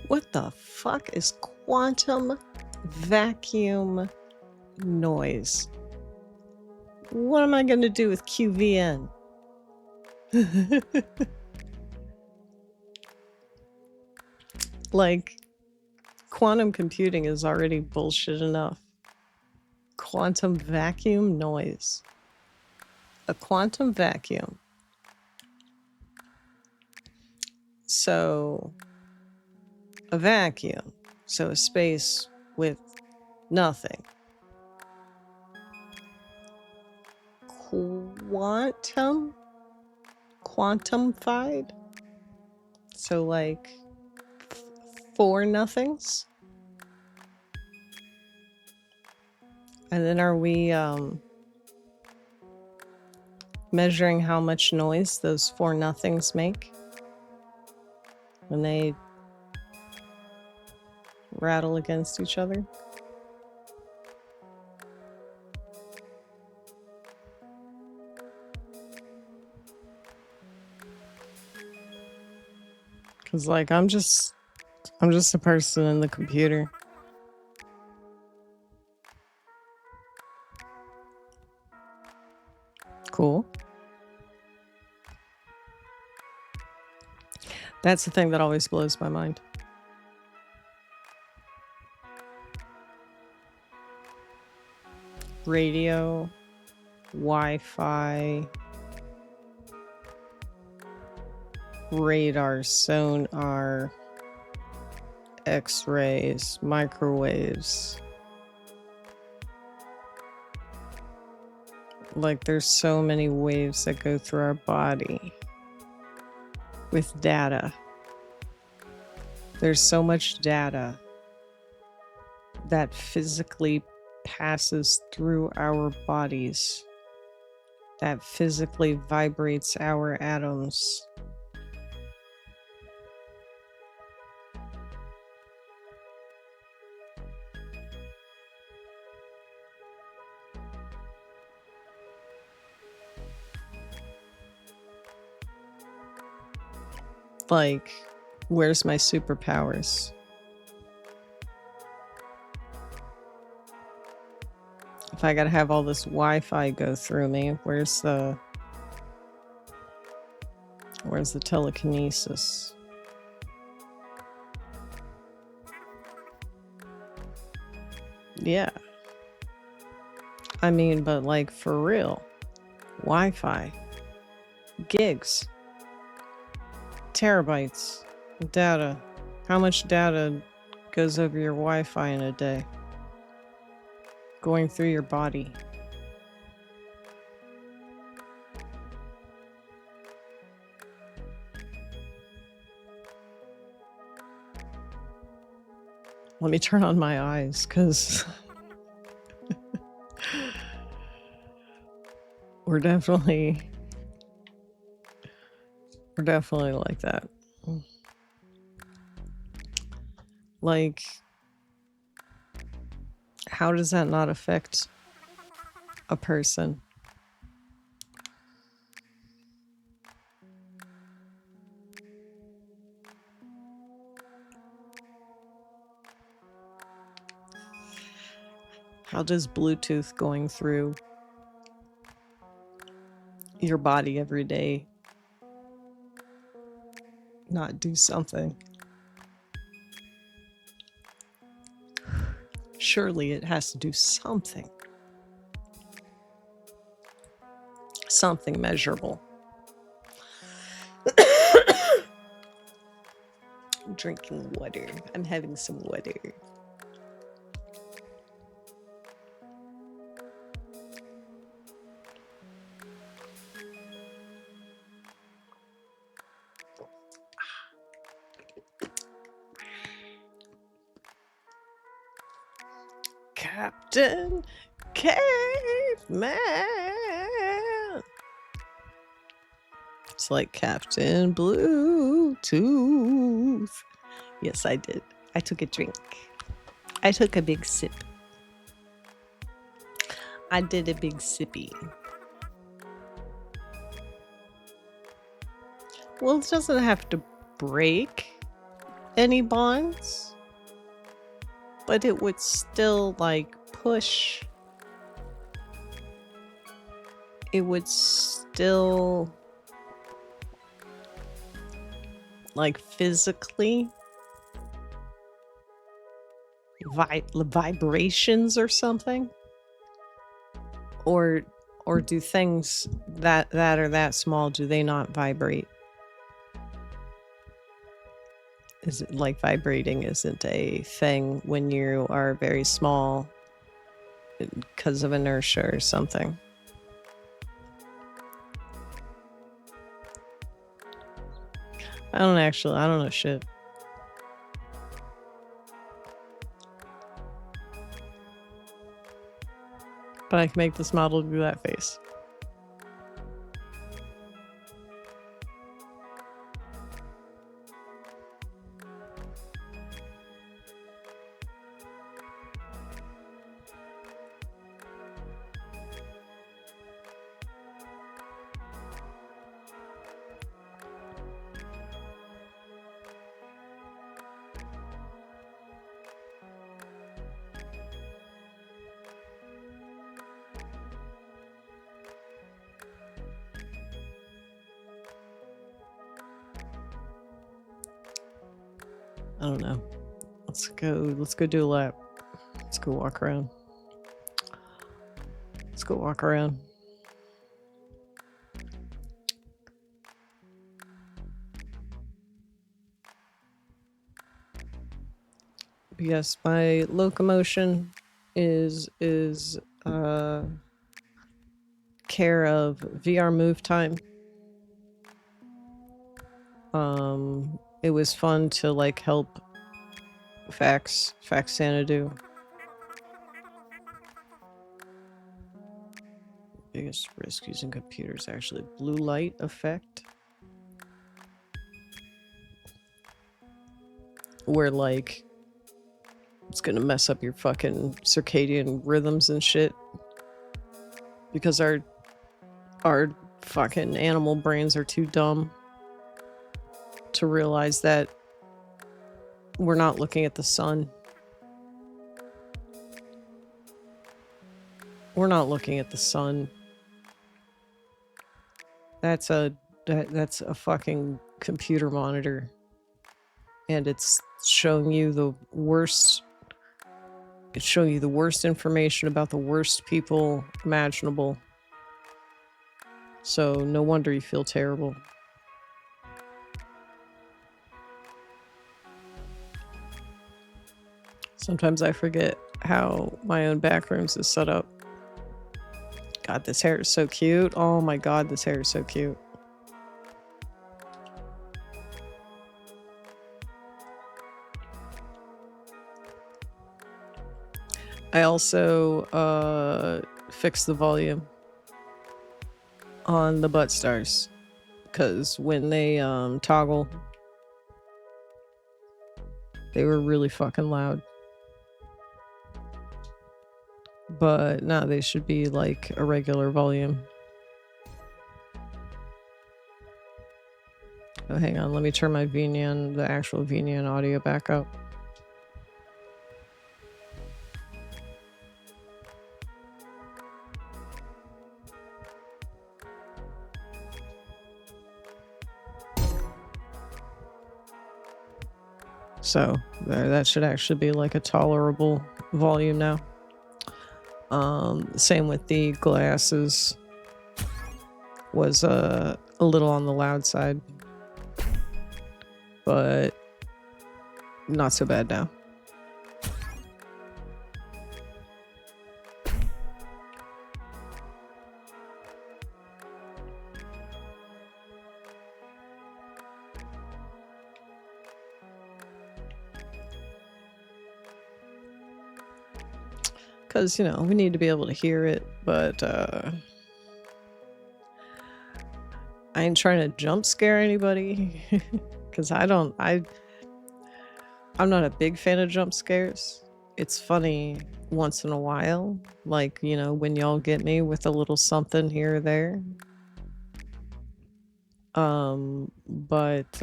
What the fuck is quantum vacuum noise? What am I going to do with QVN? Like, quantum computing is already bullshit enough. Quantum vacuum noise. A quantum vacuum. So, a vacuum. So, a space with nothing. Quantumified? So, like, four nothings? And then are we measuring how much noise those four nothings make when they rattle against each other? Cause like I'm just a person in the computer. Cool. That's the thing that always blows my mind. Radio, Wi-Fi, radar, sonar, X-rays, microwaves. Like there's so many waves that go through our body with data. There's so much data that physically passes through our bodies that physically vibrates our atoms. Like, where's my superpowers? If I gotta have all this Wi-Fi go through me, where's the telekinesis? Yeah. I mean, but like for real. Wi-Fi. Gigs. Terabytes. Data. How much data goes over your Wi-Fi in a day? Going through your body. Let me turn on my eyes, because we're definitely like that. Like, how does that not affect a person? How does Bluetooth going through your body every day not do something? Surely it has to do something. Something measurable. I'm drinking water. I'm having some water. Captain Caveman. It's like Captain Bluetooth. Yes, I did. I took a drink. I took a big sip. I did a big sippy. Well, it doesn't have to break any bonds, but it would still, like, push. It would still, like, physically vibrations or something, or do things that are that small, do they not vibrate? Is it like vibrating isn't a thing when you are very small because of inertia or something? I don't know shit. But I can make this model do that face. I don't know. Let's go do a lap. Let's go walk around. Let's go walk around. Yes, my locomotion is care of VR Move Time. It was fun to like help Fax Xanadu Biggest risk using computers actually blue light effect. Where like it's gonna mess up your fucking circadian rhythms and shit. Because our fucking animal brains are too dumb to realize that we're not looking at the sun. We're not looking at the sun. That's a fucking computer monitor. And it's showing you the worst. It's showing you the worst information about the worst people imaginable. So no wonder you feel terrible. Sometimes I forget how my own backrooms is set up. God, this hair is so cute. Oh my god, this hair is so cute. I also fixed the volume on the butt stars because when they toggle, they were really fucking loud. But no, they should be like a regular volume. Oh, hang on, let me turn my VNN, the actual VNN audio back up. So that should actually be like a tolerable volume now. Same with the glasses. Was a little on the loud side, but not so bad now. Because, you know, we need to be able to hear it, but I ain't trying to jump scare anybody. Because I'm not a big fan of jump scares. It's funny once in a while, like, you know, when y'all get me with a little something here or there. But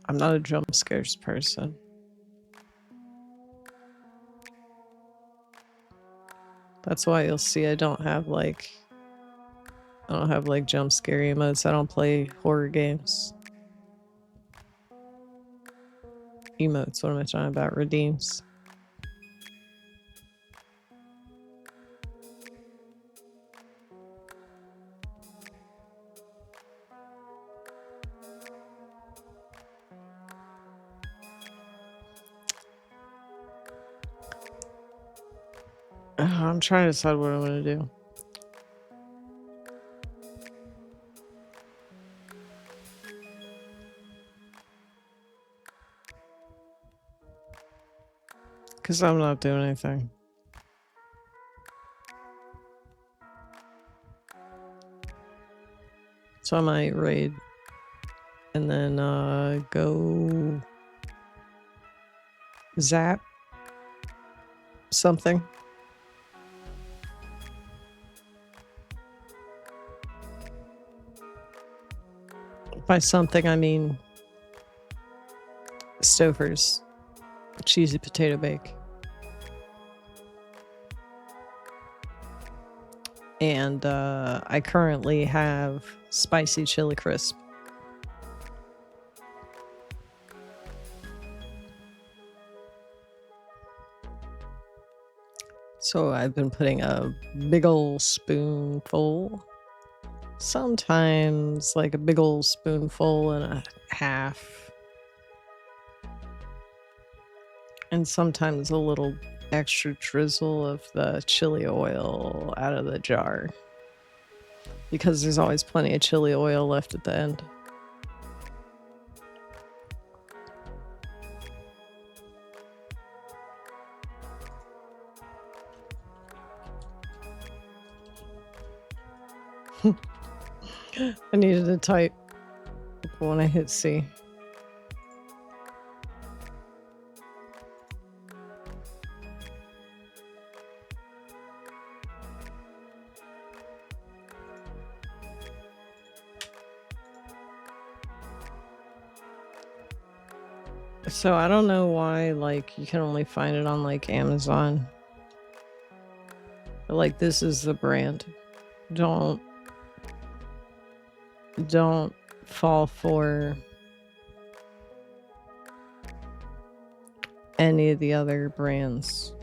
I'm not a jump scares person. That's why you'll see I don't have like jump scare emotes. I don't play horror games. Emotes, what am I talking about? Redeems. I'm trying to decide what I'm gonna do. Because I'm not doing anything. So I might raid and then go zap something. By something, I mean Stouffer's cheesy potato bake. And I currently have spicy chili crisp. So I've been putting a big ol' spoonful, sometimes like a big ol' spoonful and a half, and sometimes a little extra drizzle of the chili oil out of the jar, because there's always plenty of chili oil left at the end. I needed to type when I hit C. So I don't know why, like, you can only find it on, like, Amazon. But, like, this is the brand. Don't fall for any of the other brands.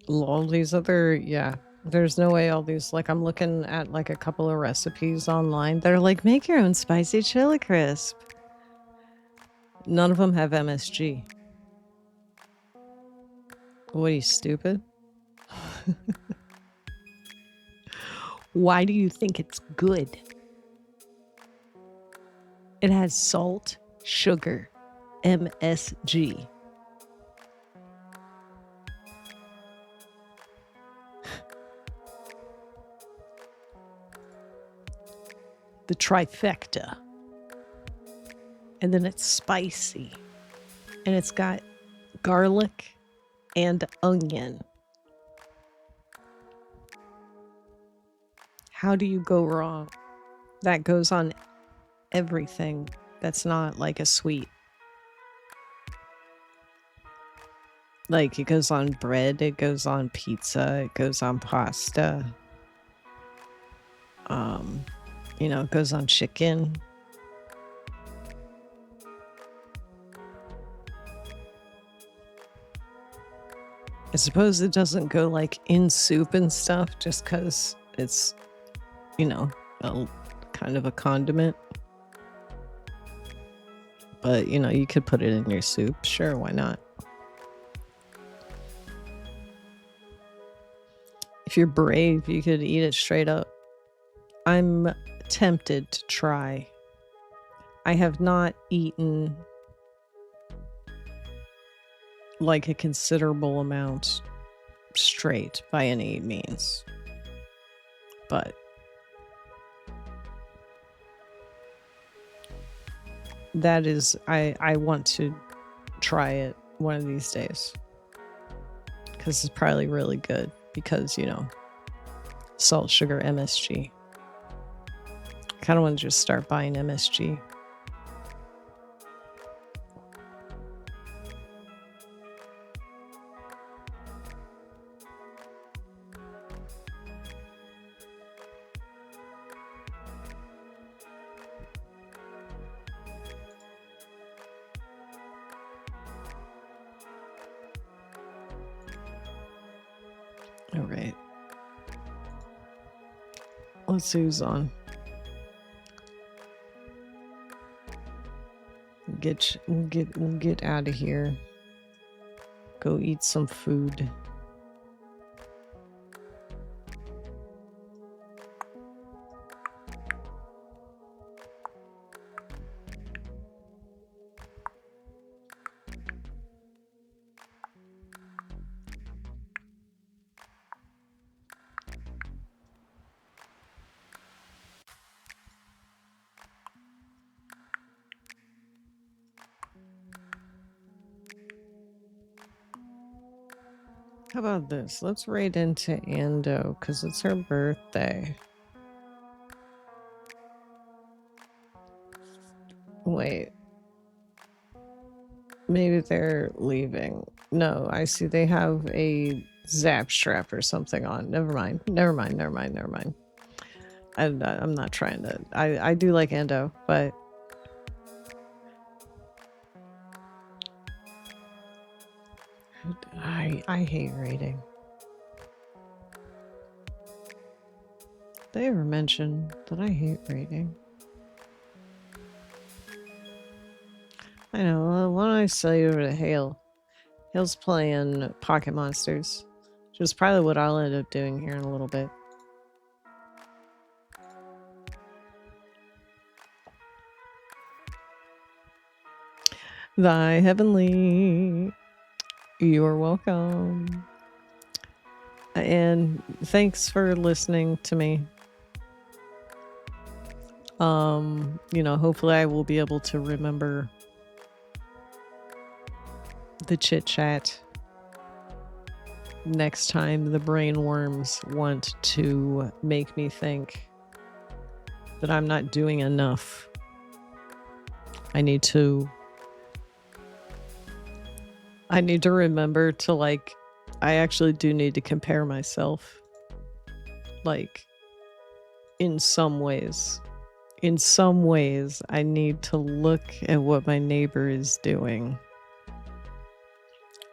All these other, yeah. There's no way all these, like, I'm looking at, like, a couple of recipes online. They're like, make your own spicy chili crisp. None of them have MSG. What, are you stupid? Why do you think it's good? It has salt, sugar, MSG. The trifecta. And then it's spicy. And it's got garlic and onion. How do you go wrong? That goes on everything that's not like a sweet. Like, it goes on bread, it goes on pizza, it goes on pasta. You know, it goes on chicken. I suppose it doesn't go, like, in soup and stuff just because it's, you know, kind of a condiment. But, you know, you could put it in your soup. Sure, why not? If you're brave, you could eat it straight up. I'm tempted to try. I have not eaten like a considerable amount straight by any means. But that is, I want to try it one of these days. Because it's probably really good. Because, you know, salt, sugar, MSG. I kind of want to just start buying MSG. All right. Let's see who's on. We'll get out of here. Go eat some food. How about this? Let's raid into Ando because it's her birthday. Wait. Maybe they're leaving. No, I see they have a zap strap or something on. Never mind. I'm not trying to. I do like Ando, but I hate raiding. Did they ever mention that I hate raiding? I know. Why don't I sell you over to Hale? Hale's playing Pocket Monsters, which is probably what I'll end up doing here in a little bit. Thy Heavenly, you're welcome. And thanks for listening to me. You know, hopefully I will be able to remember the chit chat next time the brain worms want to make me think that I'm not doing enough. I need to remember to, like, I actually do need to compare myself, like, in some ways. In some ways, I need to look at what my neighbor is doing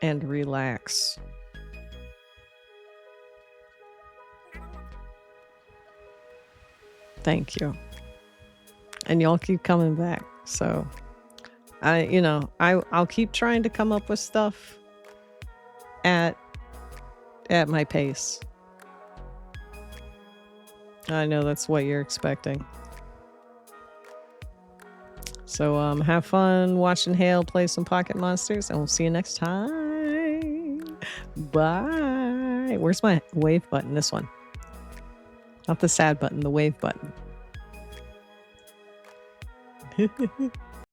and relax. Thank you. And y'all keep coming back. So I'll keep trying to come up with stuff at my pace. I know that's what you're expecting. So have fun watching Hale play some Pocket Monsters, and we'll see you next time. Bye. Where's my wave button? This one. Not the sad button, the wave button.